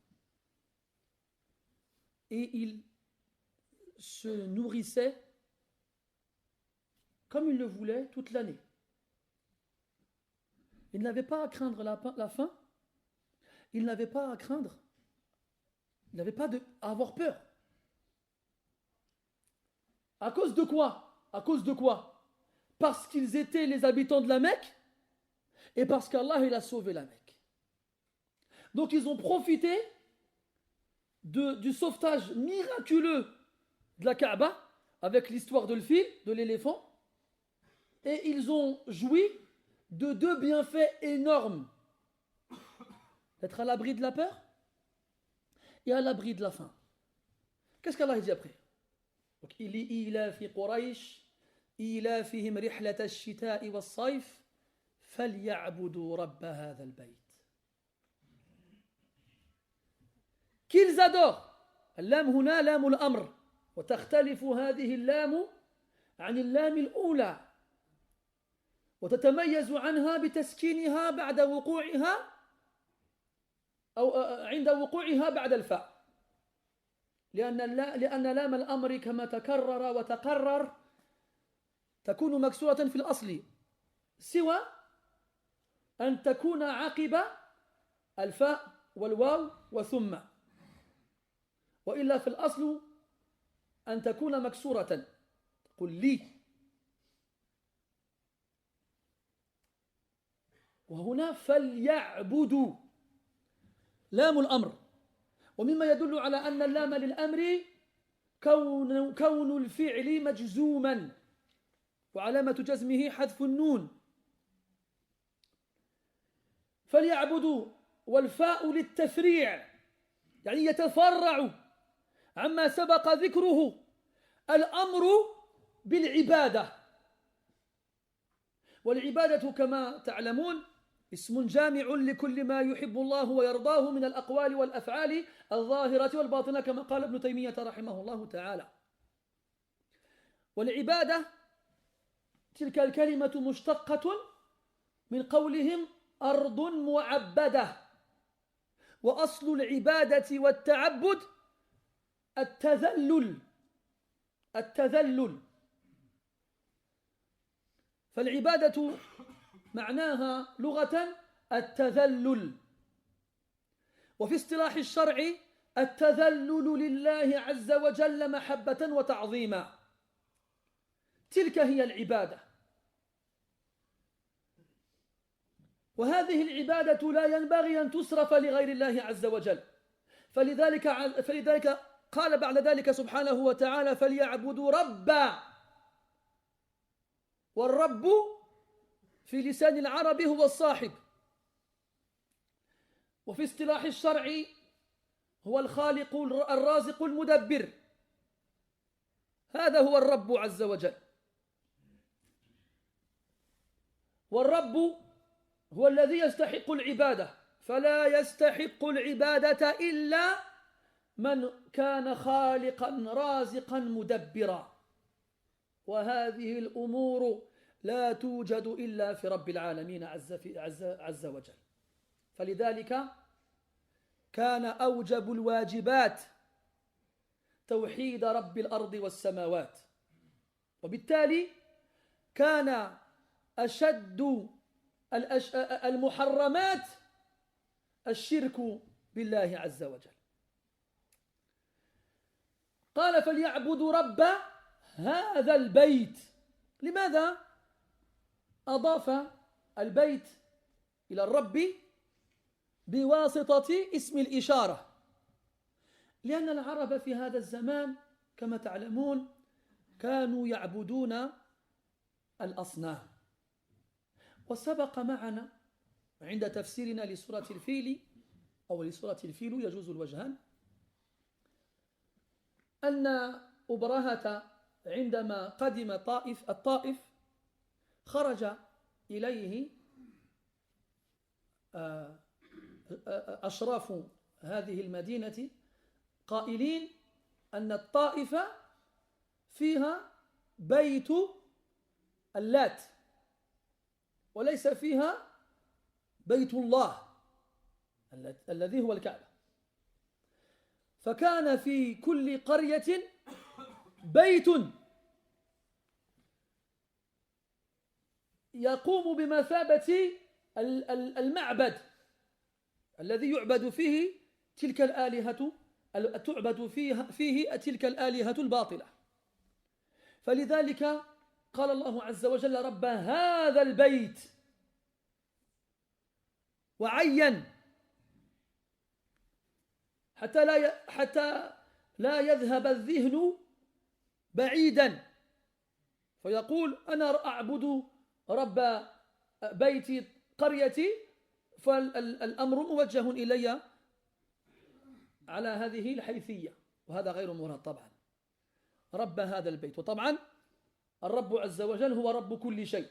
A: Et ils se nourrissaient comme ils le voulaient toute l'année. Ils n'avaient pas à craindre la faim. Ils n'avaient pas à craindre. Ils n'avaient pas à avoir peur. À cause de quoi? À cause de quoi? Parce qu'ils étaient les habitants de la Mecque et parce qu'Allah il a sauvé la Mecque. Donc ils ont profité du sauvetage miraculeux de la Kaaba avec l'histoire de le fil, de l'éléphant, et ils ont joui de deux bienfaits énormes. D'être à l'abri de la peur et à l'abri de la faim. Qu'est-ce qu'Allah dit après? إِلَافِ قُرَيْشٍ إِلَافِهِمْ رِحْلَةَ الشِّتَاءِ وَالصَّيْفِ فَلْيَعْبُدُوا رَبَّ هَذَا الْبَيْتِ. Qu'ils adorent. اللام هنا لام الأمر وتختلف هذه اللام عن اللام الأولى وتتميز عنها بتسكينها بعد وقوعها أو عند وقوعها بعد الفاء لأن لام الأمر كما تكرر وتقرر تكون مكسورة في الأصل سوى أن تكون عقب الفاء والواو وثم وإلا في الأصل أن تكون مكسورة قل لي وهنا فليعبدوا لام الأمر ومما يدل على أن اللام للأمر كون الفعل مجزوما وعلامة جزمه حذف النون فليعبدوا والفاء للتفريع يعني يتفرع عما سبق ذكره الأمر بالعبادة والعبادة كما تعلمون اسم جامع لكل ما يحب الله ويرضاه من الأقوال والأفعال الظاهرة والباطنة كما قال ابن تيمية رحمه الله تعالى. والعبادة تلك الكلمة مشتقة من قولهم أرض معبدة وأصل العبادة والتعبد التذلل التذلل. فالعبادة معناها لغة التذلل، وفي اصطلاح الشرع التذلل لله عز وجل محبة وتعظيما. تلك هي العبادة، وهذه العبادة لا ينبغي أن تصرف لغير الله عز وجل. فلذلك قال بعد ذلك سبحانه وتعالى فليعبدوا ربا، والرب في لسان العرب هو الصاحب، وفي اصطلاح الشرع هو الخالق الرازق المدبر. هذا هو الرب عز وجل. والرب هو الذي يستحق العبادة، فلا يستحق العبادة إلا من كان خالقا رازقا مدبرا، وهذه الأمور لا توجد إلا في رب العالمين عز وجل. فلذلك كان أوجب الواجبات توحيد رب الأرض والسماوات، وبالتالي كان أشد المحرمات الشرك بالله عز وجل. قال فليعبدوا رب هذا البيت. لماذا أضاف البيت إلى الرب بواسطة اسم الإشارة؟ لأن العرب في هذا الزمان كما تعلمون كانوا يعبدون الأصنام. وسبق معنا عند تفسيرنا لسورة الفيل أو لسورة الفيل يجوز الوجهان أن أبرهة عندما قدم الطائف خرج إليه أشراف هذه المدينة قائلين أن الطائف فيها بيت اللات وليس فيها بيت الله الذي هو الكعبة. فكان في كل قرية بيت يقوم بمثابة المعبد الذي يعبد فيه تلك الآلهة، تعبد فيه تلك الآلهة الباطلة. فلذلك قال الله عز وجل رب هذا البيت، وعين حتى لا يذهب الذهن بعيدا فيقول أنا أعبد رب بيت قريتي، فالأمر موجه إلي على هذه الحيثية، وهذا غير مراد طبعا. رب هذا البيت، وطبعا الرب عز وجل هو رب كل شيء،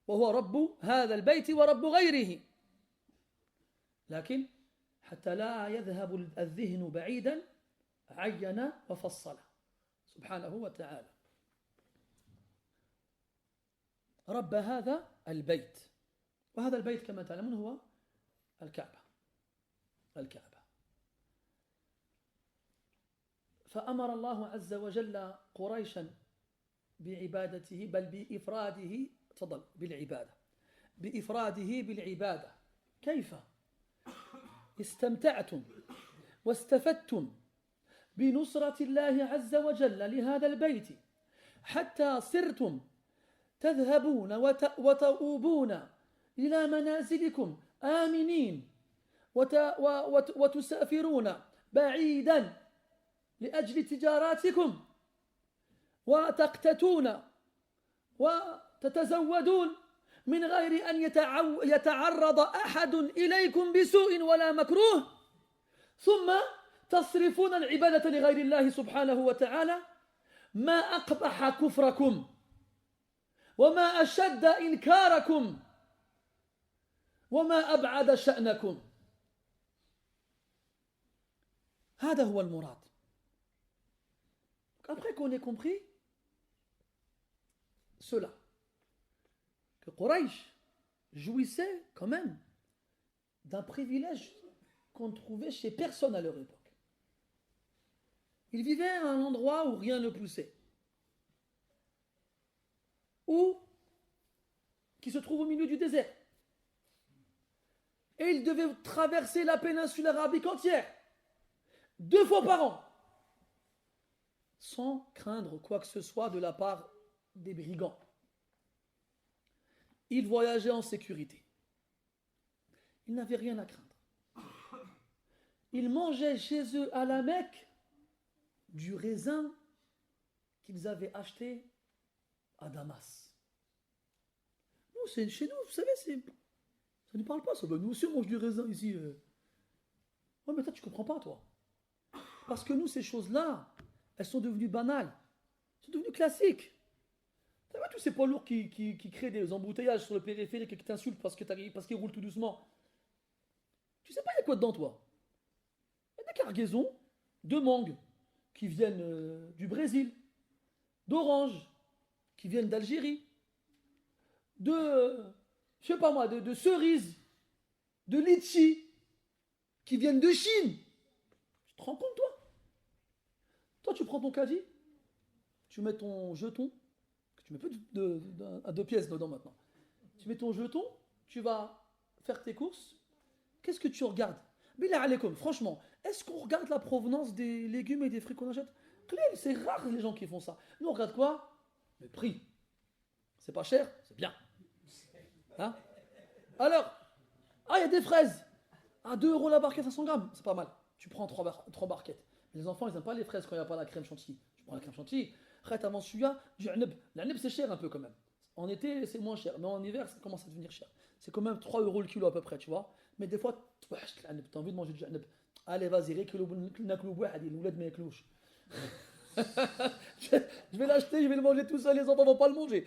A: وهو رب هذا البيت ورب غيره، لكن حتى لا يذهب الذهن بعيدا عين وفصل سبحانه وتعالى. رب هذا البيت، وهذا البيت كما تعلمون هو الكعبة. فأمر الله عز وجل قريشا بعبادته، بل بإفراده، تفضل، بإفراده بالعبادة. كيف استمتعتم واستفدتم بنصرة الله عز وجل لهذا البيت حتى صرتم تذهبون وتؤوبون إلى منازلكم آمنين وتسافرون بعيدا لأجل تجاراتكم وتقتتون وتتزودون من غير أن يتعرض أحد إليكم بسوء ولا مكروه، ثم تصرفون العبادة لغير الله سبحانه وتعالى. ما أقبح كفركم وما أشد إنكاركم وما أبعد شأنكم. هذا هو المراد. Après qu'on ait compris cela, que Quraysh jouissait quand même d'un privilège qu'on ne trouvait chez personne à leur époque. Il vivait à un endroit où rien ne poussait. Ou qui se trouve au milieu du désert. Et il devait traverser la péninsule arabique entière, 2 fois par an, sans craindre quoi que ce soit de la part des brigands. Il voyageait en sécurité. Il n'avait rien à craindre. Ils mangeaient chez eux à la Mecque du raisin qu'ils avaient acheté à Damas. Nous, c'est chez nous, vous savez, ça ne parle pas ça. Ben, nous aussi, on mange du raisin ici. Ouais, mais toi, tu comprends pas, toi. Parce que nous, ces choses-là, elles sont devenues banales. Elles sont devenues classiques. Tu vois tous ces poids lourds qui créent des embouteillages sur le périphérique et qui t'insultent parce qu'ils roulent tout doucement. Tu sais pas, il y a quoi dedans, toi? Il y a des cargaisons de mangue qui viennent du Brésil, d'oranges qui viennent d'Algérie, je sais pas moi, de cerises, de litchis qui viennent de Chine. Tu te rends compte, toi? Toi, tu prends ton caddie, tu mets ton jeton, tu mets plus à 2 pièces dedans maintenant. Tu mets ton jeton, tu vas faire tes courses. Qu'est-ce que tu regardes? Billah alaikum, franchement, est-ce qu'on regarde la provenance des légumes et des fruits qu'on achète? C'est rare les gens qui font ça. Nous, on regarde quoi? Le prix. C'est pas cher, c'est bien. Hein? Alors, il y a des fraises. À 2 euros la barquette, 500 grammes, c'est pas mal. Tu prends 3 barquettes. Mais les enfants, ils n'aiment pas les fraises quand il n'y a pas la crème chantilly. Tu prends la crème chantilly. Après, avant celui-là, du aneb. L'aneb, c'est cher un peu quand même. En été, c'est moins cher. Mais en hiver, ça commence à devenir cher. C'est quand même 3 euros le kilo à peu près, tu vois. Mais des fois, tu as envie de manger du aneb. Allez, vas-y, je vais l'acheter, je vais le manger tout seul, les enfants vont pas le manger.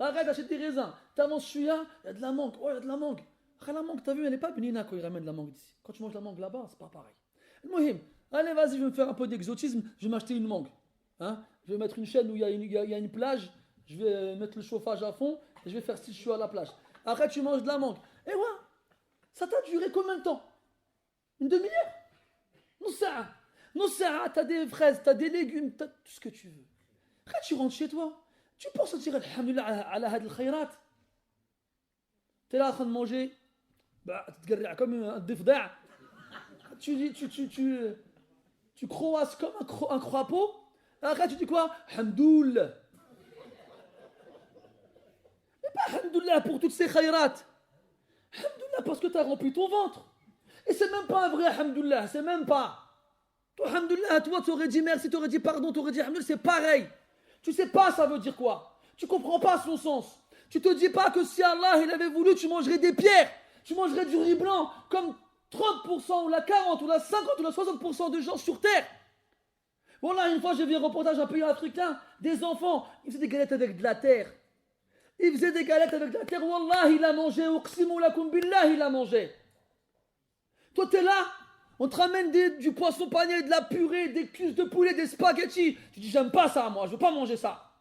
A: Arrête, achète des raisins. T'avances celui-là, il y a de la mangue. Oh, il y a de la mangue. Après, la mangue, t'as vu, elle n'est pas bénina quand ils ramènent de la mangue d'ici. Quand tu manges la mangue là-bas, c'est pas pareil. Mohim, allez, vas-y, je vais me faire un peu d'exotisme, je vais m'acheter une mangue. Hein? Je vais mettre une chaîne où il y a une plage, je vais mettre le chauffage à fond, et je vais faire style je suis à la plage. Après, tu manges de la mangue. Et voilà, ça t'a duré combien de temps? Une demi-heure? Non, ça, t'as des fraises, t'as des légumes, t'as tout ce que tu veux. Après, tu rentres chez toi, tu penses à dire Alhamdulillah ala had al-khayrat. T'es là en train de manger, bah, tu te comme un défda. Tu croasses comme un crapaud. Après, tu dis quoi? Hamdoul. Mais pas Hamdoullah pour toutes ces khayrat. Hamdoullah parce que tu as rempli ton ventre. Et c'est même pas un vrai Hamdoullah, c'est même pas. Toi, Hamdoullah, toi, tu aurais dit merci, tu aurais dit pardon, tu aurais dit Hamdoullah, c'est pareil. Tu sais pas ça veut dire quoi. Tu comprends pas son sens. Tu te dis pas que si Allah il avait voulu, tu mangerais des pierres. Tu mangerais du riz blanc comme 30% ou la 40 ou la 50 ou la 60% de gens sur terre. Voilà, une fois j'ai vu un reportage d'un pays africain, des enfants, ils faisaient des galettes avec de la terre. Ils faisaient des galettes avec de la terre, Wallah, il a mangé, Uqsimu lakum billah, il a mangé. Toi t'es là, on te ramène du poisson pané, de la purée, des cuisses de poulet, des spaghettis. Tu dis j'aime pas ça moi, je veux pas manger ça.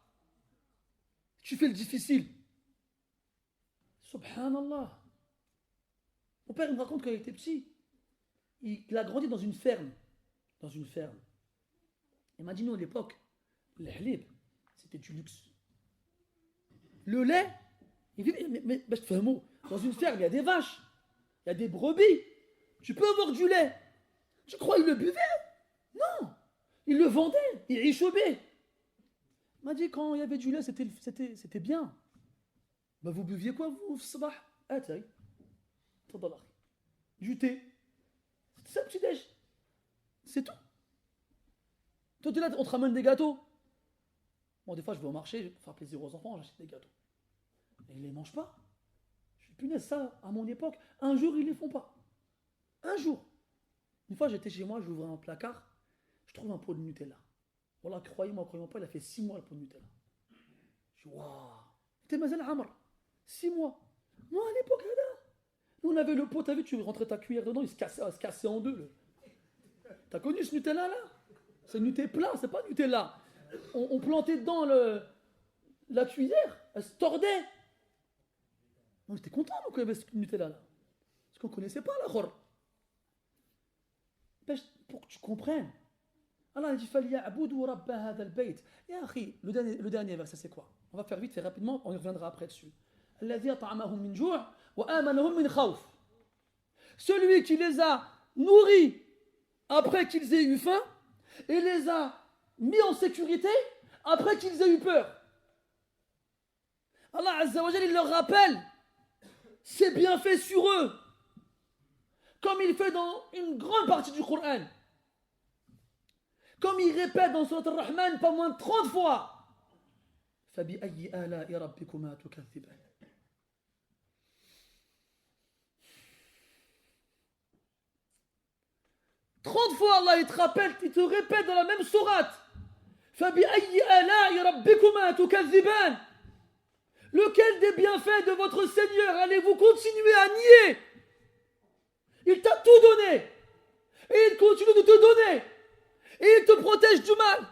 A: Tu fais le difficile. Subhanallah. Mon père il me raconte quand il était petit, il a grandi dans une ferme. Dans une ferme. Il m'a dit, nous, à l'époque, le halib, c'était du luxe. Le lait, mais je te fais un mot. Dans une ferme, il y a des vaches, il y a des brebis. Tu peux avoir du lait. Tu crois qu'il le buvait? Non. Il le vendait, il réchauffait. Il m'a dit, quand il y avait du lait, c'était bien. Bah, vous buviez quoi, vous, sabah? Ah, tiens, du thé. C'est ça, petit déj. C'est tout. Toi, t'es là, on te ramène des gâteaux. Bon, des fois, je vais au marché pour faire plaisir aux enfants, j'achète des gâteaux. Mais ils ne les mangent pas. Je suis punaise, ça, à mon époque, un jour, ils ne les font pas. Un jour. Une fois, j'étais chez moi, j'ouvre un placard, je trouve un pot de Nutella. Voilà, croyez-moi pas, il a fait 6 mois le pot de Nutella. Je dis, waouh, t'es mazel amr. 6 mois. Moi, à l'époque, là, nous, on avait le pot, t'as vu, tu rentrais ta cuillère dedans, il se cassait en deux. T'as connu ce Nutella, là? C'est Nutella plat, c'est pas Nutella. On plantait dedans la cuillère, elle se tordait. On était contents quand il y avait ce Nutella là. Parce qu'on ne connaissait pas la khor. Pour que tu comprennes, Allah dit فَلْيَعْبُدُوا رَبَّ هَذَا الْبَيْتِ. Ya akhi, le dernier verset c'est quoi? On va faire vite, faire rapidement, on y reviendra après dessus. الَّذِي أَطْعَمَهُم مِّن جُوعٍ وَآمَنَهُم مِّن خَوْفٍ. Celui qui les a nourris après qu'ils aient eu faim et les a mis en sécurité après qu'ils aient eu peur. Allah Azza wa Jalla, il leur rappelle ses bienfaits sur eux, comme il fait dans une grande partie du Coran. Comme il répète dans Surat Ar-Rahman pas moins de 30 fois. فَبِأَيِّ آلَاءِ رَبِّكُمَا تُكَذِّبَانِ. 30 fois Allah il te rappelle, il te répète dans la même sourate. فَبِأَيِّ آلَاءِ رَبِّكُمَا تُكَذِّبَانِ. Lequel des bienfaits de votre Seigneur allez-vous continuer à nier? Il t'a tout donné. Et il continue de te donner. Et il te protège du mal.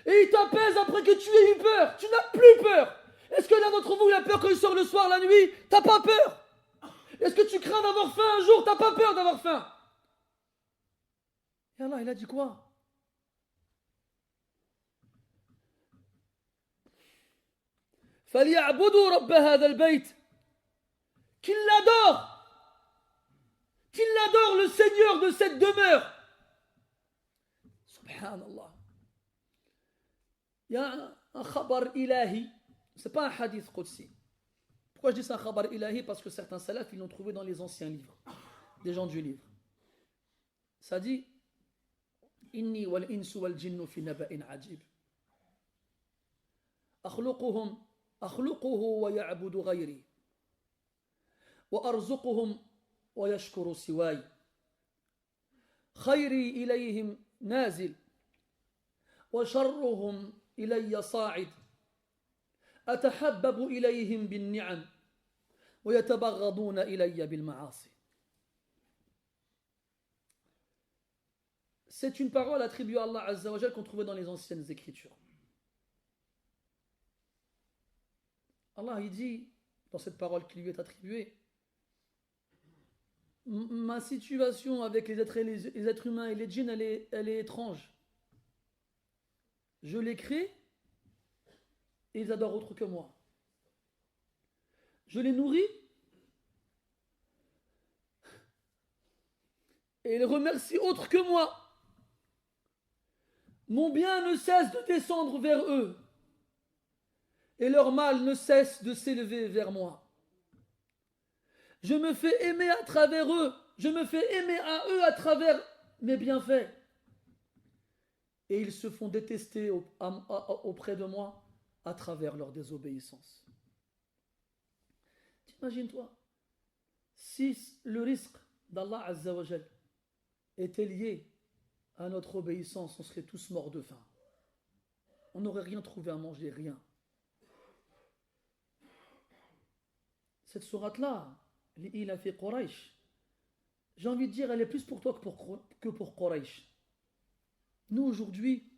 A: Et il t'apaise après que tu aies eu peur. Tu n'as plus peur. Est-ce que l'un d'entre vous il a peur quand il sort le soir, la nuit? T'as pas peur? Est-ce que tu crains d'avoir faim un jour? T'as pas peur d'avoir faim? Et Allah, il a dit quoi? فَلْيَعْبُدُوا رَبَّ هَذَا الْبَيْتِ. Qu'il l'adore. Qu'il adore le Seigneur de cette demeure. Subhanallah. Il y a un khabar ilahi. Ce n'est pas un hadith qudsi. Pourquoi je dis ça un khabar ilahi? Parce que certains salafs, ils l'ont trouvé dans les anciens livres. Des gens du livre. Ça dit Inni wal insu wal jinnu fi naba'in ajib. أخلقه ويعبد غيري وأرزقهم ويشكر سواي خيري إليهم نازل وشرهم إلي صاعد أتحبب إليهم بالنعم ويتبغضون إلي بالمعاصي. C'est une parole attribuée à Allah Azza wa Jal qu'on trouvait dans les anciennes écritures. Allah il dit dans cette parole qui lui est attribuée, ma situation avec les êtres humains et les djinns elle est étrange. Je les crée et ils adorent autre que moi. Je les nourris et ils remercient autre que moi. Mon bien ne cesse de descendre vers eux. Et leur mal ne cesse de s'élever vers moi. Je me fais aimer à travers eux. Je me fais aimer à eux à travers mes bienfaits. Et ils se font détester auprès de moi à travers leur désobéissance. T'imagines-toi, si le risque d'Allah Azza wa Jal était lié à notre obéissance, on serait tous morts de faim. On n'aurait rien trouvé à manger, rien. Cette sourate-là, il a fait Quraysh. J'ai envie de dire, elle est plus pour toi que pour Quraysh. Nous, aujourd'hui,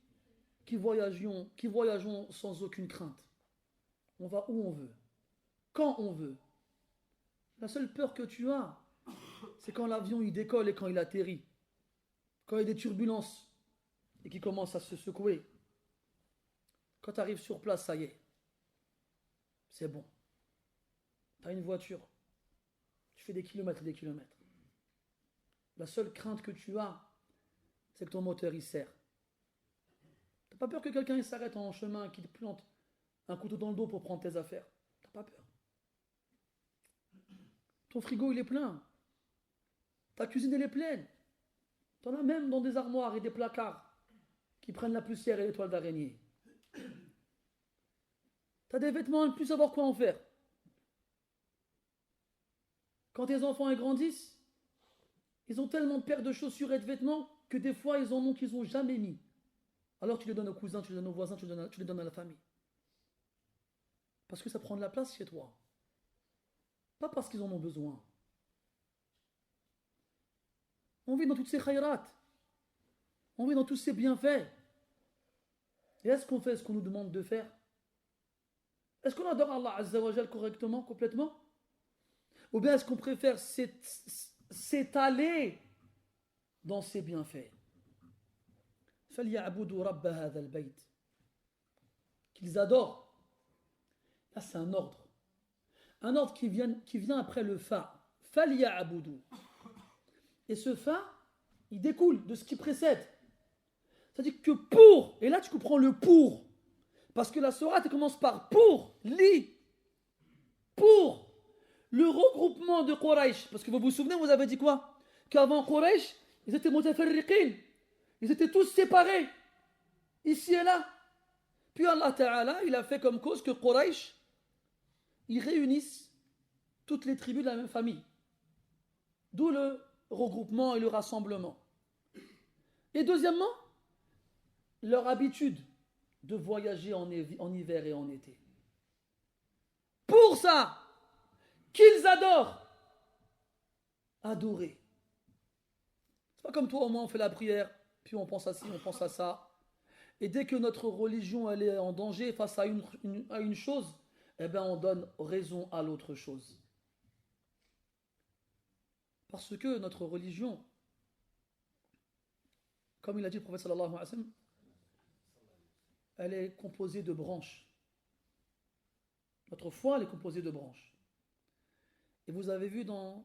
A: qui voyageons sans aucune crainte, on va où on veut, quand on veut. La seule peur que tu as, c'est quand l'avion il décolle et quand il atterrit. Quand il y a des turbulences et qu'il commence à se secouer. Quand tu arrives sur place, ça y est. C'est bon. Tu as une voiture, tu fais des kilomètres et des kilomètres. La seule crainte que tu as, c'est que ton moteur il serre. Tu n'as pas peur que quelqu'un il s'arrête en chemin, qu'il te plante un couteau dans le dos pour prendre tes affaires. Tu n'as pas peur. Ton frigo il est plein. Ta cuisine elle est pleine. Tu en as même dans des armoires et des placards qui prennent la poussière et les toiles d'araignée. Tu as des vêtements à ne plus savoir quoi en faire. Quand tes enfants ils grandissent, ils ont tellement de paires de chaussures et de vêtements que des fois ils en ont qu'ils n'ont jamais mis. Alors tu les donnes aux cousins, tu les donnes aux voisins, tu les donnes à la famille. Parce que ça prend de la place chez toi. Pas parce qu'ils en ont besoin. On vit dans toutes ces khayrats. On vit dans tous ces bienfaits. Et est-ce qu'on fait ce qu'on nous demande de faire? Est-ce qu'on adore Allah Azza wa Jal correctement, complètement? Ou bien est-ce qu'on préfère s'étaler dans ses bienfaits? فَلْيَعْبُدُوا رَبَّ هَذَا الْبَيْتِ. Qu'ils adorent. Là, c'est un ordre. Un ordre qui vient après le fa. فَلْيَعْبُدُوا. Et ce fa, il découle de ce qui précède. C'est-à-dire que pour, et là tu comprends le pour, parce que la sourate commence par pour, pour le regroupement de Quraysh. Parce que vous vous souvenez, vous avez dit quoi? Qu'avant Quraysh, ils étaient mutafarriqin, ils étaient tous séparés, ici et là. Puis Allah Ta'ala, il a fait comme cause que Quraysh, ils réunissent toutes les tribus de la même famille. D'où le regroupement et le rassemblement. Et deuxièmement, leur habitude de voyager en hiver et en été. Pour ça, qu'ils adorent, adorer. C'est pas comme toi, au moins on fait la prière, puis on pense à ci, on pense à ça. Et dès que notre religion elle est en danger face à une chose, eh bien on donne raison à l'autre chose. Parce que notre religion, comme il a dit le prophète sallallahu alayhi wa sallam, elle est composée de branches. Notre foi, elle est composée de branches. Et vous avez vu dans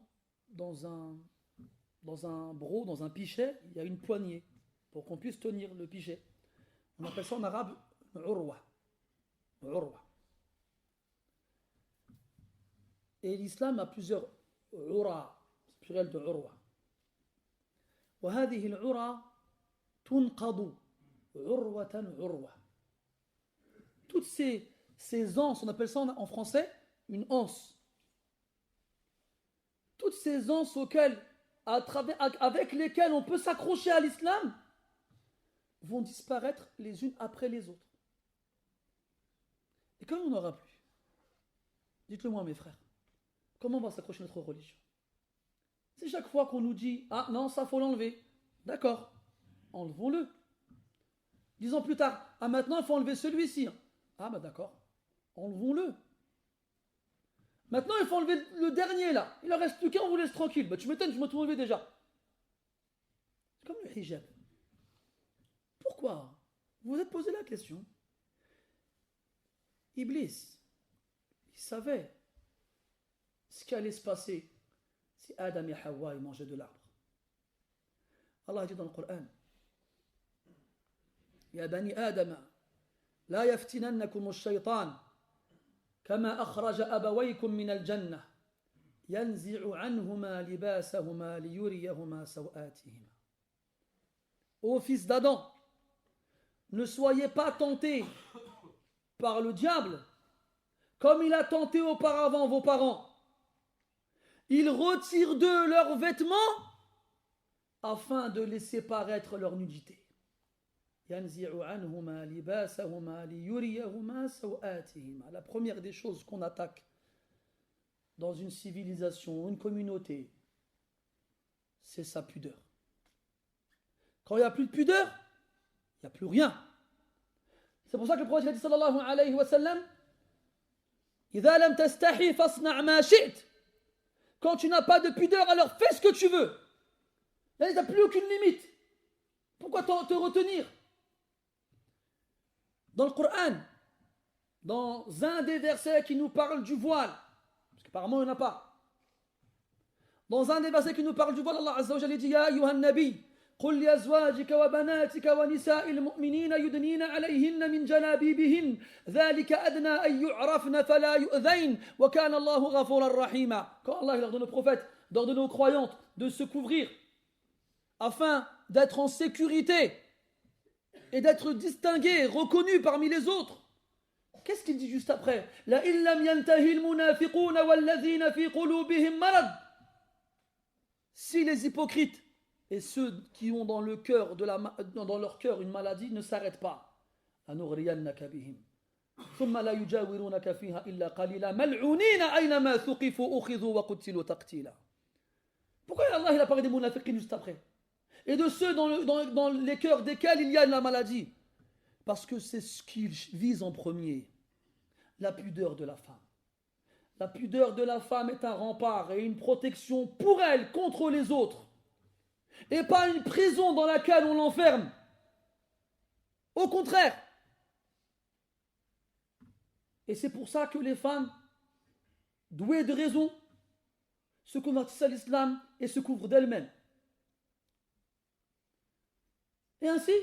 A: un broc, dans un pichet, il y a une poignée pour qu'on puisse tenir le pichet. On appelle ça en arabe urwa. Urwa. Et l'islam a plusieurs ura. C'est pluriel de urwa. وهذه العرى تنقض عروة عروة. Toutes ces anses, on appelle ça en français une anse. Toutes ces anses avec lesquelles on peut s'accrocher à l'islam vont disparaître les unes après les autres. Et quand on n'aura plus, dites-le moi mes frères, comment on va s'accrocher à notre religion? C'est chaque fois qu'on nous dit « Ah non, ça faut l'enlever ». D'accord, enlevons-le. 10 ans plus tard, « Ah maintenant il faut enlever celui-ci ». Ah bah d'accord, enlevons-le. Maintenant il faut enlever le dernier là. Il en reste plus qu'un, on vous laisse tranquille. Bah tu m'étonnes, je m'ai tout enlevé déjà. C'est comme le hijab. Pourquoi? Vous vous êtes posé la question. Iblis, il savait ce qui allait se passer si Adam et Hawa ils mangeaient de l'arbre. Allah dit dans le Coran, Ya bani Adam, لا يفتننكم الشيطان كما أخرج أبويكم من الجنة ينزع عنهما لباسهما ليريهما سوآتهما. Ô fils d'Adam, ne soyez pas tentés par le diable comme il a tenté auparavant vos parents. Il retire d'eux leurs vêtements afin de laisser paraître leur nudité. La première des choses qu'on attaque dans une civilisation, une communauté, c'est sa pudeur. Quand il n'y a plus de pudeur, il n'y a plus rien. C'est pour ça que le prophète a dit sallallahu alayhi wa sallam, إِذَا لَمْ تَسْتَحِي فَاصْنَعْ مَا شِئْتَ. Quand tu n'as pas de pudeur, alors fais ce que tu veux. Là, il n'y a plus aucune limite. Pourquoi te retenir? Dans le Coran, dans un des versets qui nous parle du voile, parce qu'apparemment il n'y en a pas, dans un des versets qui nous parle du voile, Allah Azza wa Jalla dit Ya ayyuhan nabi, قل لأزواجك وبناتك ونساء المؤمنين يدنين عليهن من جلابيبهن ذلك أدنى أن يعرفن فلا يؤذين وكان الله غفورا رحيما. Quand Allah il ordonne aux prophètes, d'ordonner aux croyantes de se couvrir afin d'être en sécurité et d'être distingué, reconnu parmi les autres. Qu'est-ce qu'il dit juste après? La illam yantahi almunafiquna walladhina fi qulubihim marad. Si les hypocrites et ceux qui ont dans leur cœur une maladie ne s'arrêtent pas, anughriyannaka bihim thumma la yujawirunaka fiha illa qalila mal'unina aynama thuqifu ukhidhu wa qutilu taqtila. Pourquoi Allah il a parlé des munafiqins juste après? Et de ceux dans les cœurs desquels il y a la maladie. Parce que c'est ce qu'il vise en premier. La pudeur de la femme. La pudeur de la femme est un rempart et une protection pour elle contre les autres. Et pas une prison dans laquelle on l'enferme. Au contraire. Et c'est pour ça que les femmes, douées de raison, se convertissent à l'islam et se couvrent d'elles-mêmes. Et ainsi,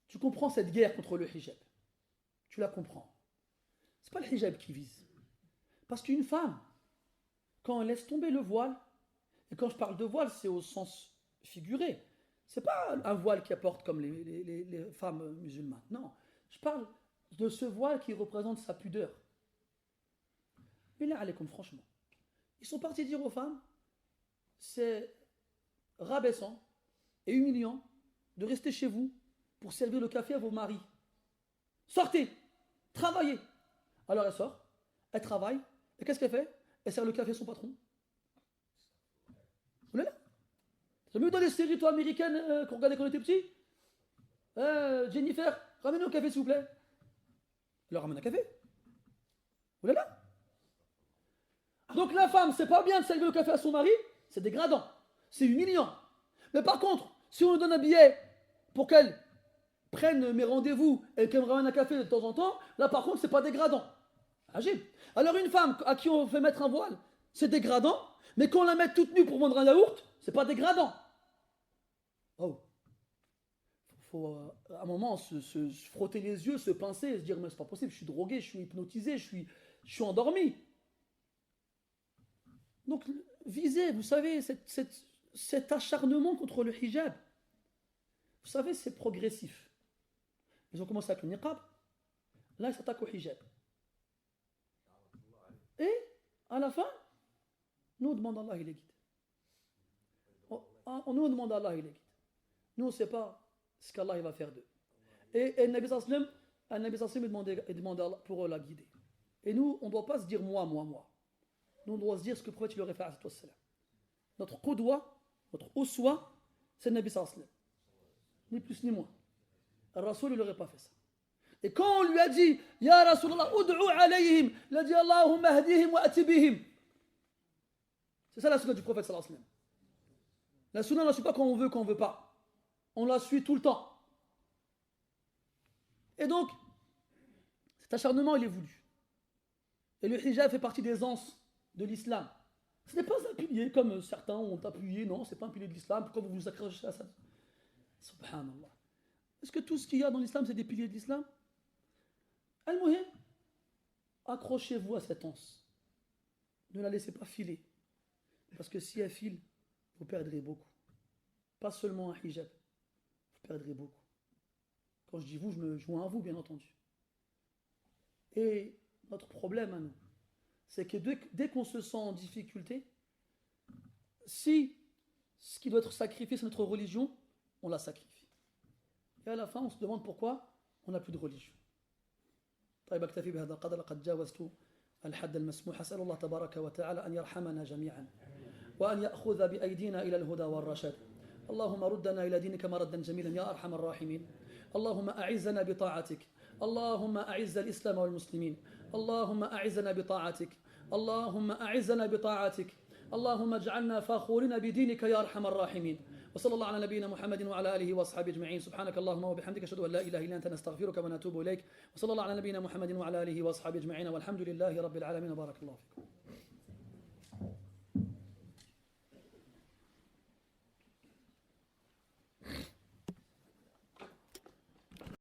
A: tu comprends cette guerre contre le hijab. Tu la comprends. Ce n'est pas le hijab qui vise. Parce qu'une femme, quand elle laisse tomber le voile, et quand je parle de voile, c'est au sens figuré. Ce n'est pas un voile qui apporte comme les femmes musulmanes. Non, je parle de ce voile qui représente sa pudeur. Mais là, allez, comme franchement. Ils sont partis dire aux femmes, c'est rabaissant et humiliant de rester chez vous pour servir le café à vos maris. Sortez, travaillez. Alors elle sort, elle travaille, et qu'est-ce qu'elle fait? Elle sert le café à son patron. Vous l'avez là? T'as vu dans les séries toi, américaines qu'on regardait quand on était petit? Jennifer, ramène-nous un café s'il vous plaît. Elle leur ramène un café. Vous l'avez là? Donc la femme, c'est pas bien de servir le café à son mari, c'est dégradant, c'est humiliant. Mais par contre, si on lui donne un billet pour qu'elle prenne mes rendez-vous et qu'elle me ramène un café de temps en temps, là par contre, c'est pas dégradant. Agib. Alors une femme à qui on fait mettre un voile, c'est dégradant, mais qu'on la mette toute nue pour vendre un yaourt, c'est pas dégradant. Oh. Faut à un moment se frotter les yeux, se pincer et se dire mais c'est pas possible, je suis drogué, je suis hypnotisé, je suis endormi. Donc, visez, vous savez, cet acharnement contre le hijab, vous savez, c'est progressif. Ils ont commencé avec le niqab, là, ils s'attaquent au hijab. Et, à la fin, nous, on demande à Allah, il est guide. On demande à Allah, il est guide. Nous, on ne sait pas ce qu'Allah va faire d'eux. Et le Nabi sallam, il demande à Allah pour la guider. Et nous, on ne doit pas se dire moi. Nous, on doit se dire ce que le prophète lui aurait fait. Notre qudwa, notre uswa, c'est le Nabi sallallahu alayhi wa sallam. Ni plus ni moins. Le Rasoul, il n'aurait pas fait ça. Et quand on lui a dit, Ya Rasulallah, ud'u alayhim, il a dit, Allahumma hadihim wa atibihim. C'est ça la sunna du prophète sallallahu alayhi wa sallam. La sunna, on ne la suit pas quand on veut pas. On la suit tout le temps. Et donc, cet acharnement, il est voulu. Et le hijab fait partie des anses de l'islam. Ce n'est pas un pilier comme certains ont appuyé, non, ce n'est pas un pilier de l'islam. Pourquoi vous vous accrochez à ça? Subhanallah. Est-ce que tout ce qu'il y a dans l'islam, c'est des piliers de l'islam? Al-Muhim, accrochez-vous à cette anse. Ne la laissez pas filer. Parce que si elle file, vous perdrez beaucoup. Pas seulement un hijab, vous perdrez beaucoup. Quand je dis vous, je me joins à vous, bien entendu. Et notre problème à nous, c'est que dès qu'on se sent en difficulté, si ce qui doit être sacrifié, c'est notre religion, on la sacrifie. Et à la fin, on se demande pourquoi on n'a plus de religion. طيب اكتفي بهذا القدر لقد جاوزت الحد المسموح أسأل الله تبارك وتعالى أن يرحمنا جميعا وأن يأخذ بأيدينا إلى الهدى والرشاد اللهم ردنا إلى دينك مردا جميلا يا أرحم الراحمين اللهم أعزنا بطاعتك اللهم أعز الإسلام والمسلمين اللهم أعزنا بطاعتك اللهم أعزنا بطاعتك اللهم اجعلنا فاخورين بدينك يا أرحم الراحمين وصلى الله على نبينا محمد وعلى آله وأصحابه أجمعين سبحانك اللهم وبحمدك أشهد أن لا إله إلا أنت نستغفرك ونتوب إليك وصلى الله على نبينا محمد وعلى آله وأصحابه أجمعين والحمد لله رب العالمين وبارك الله فيكم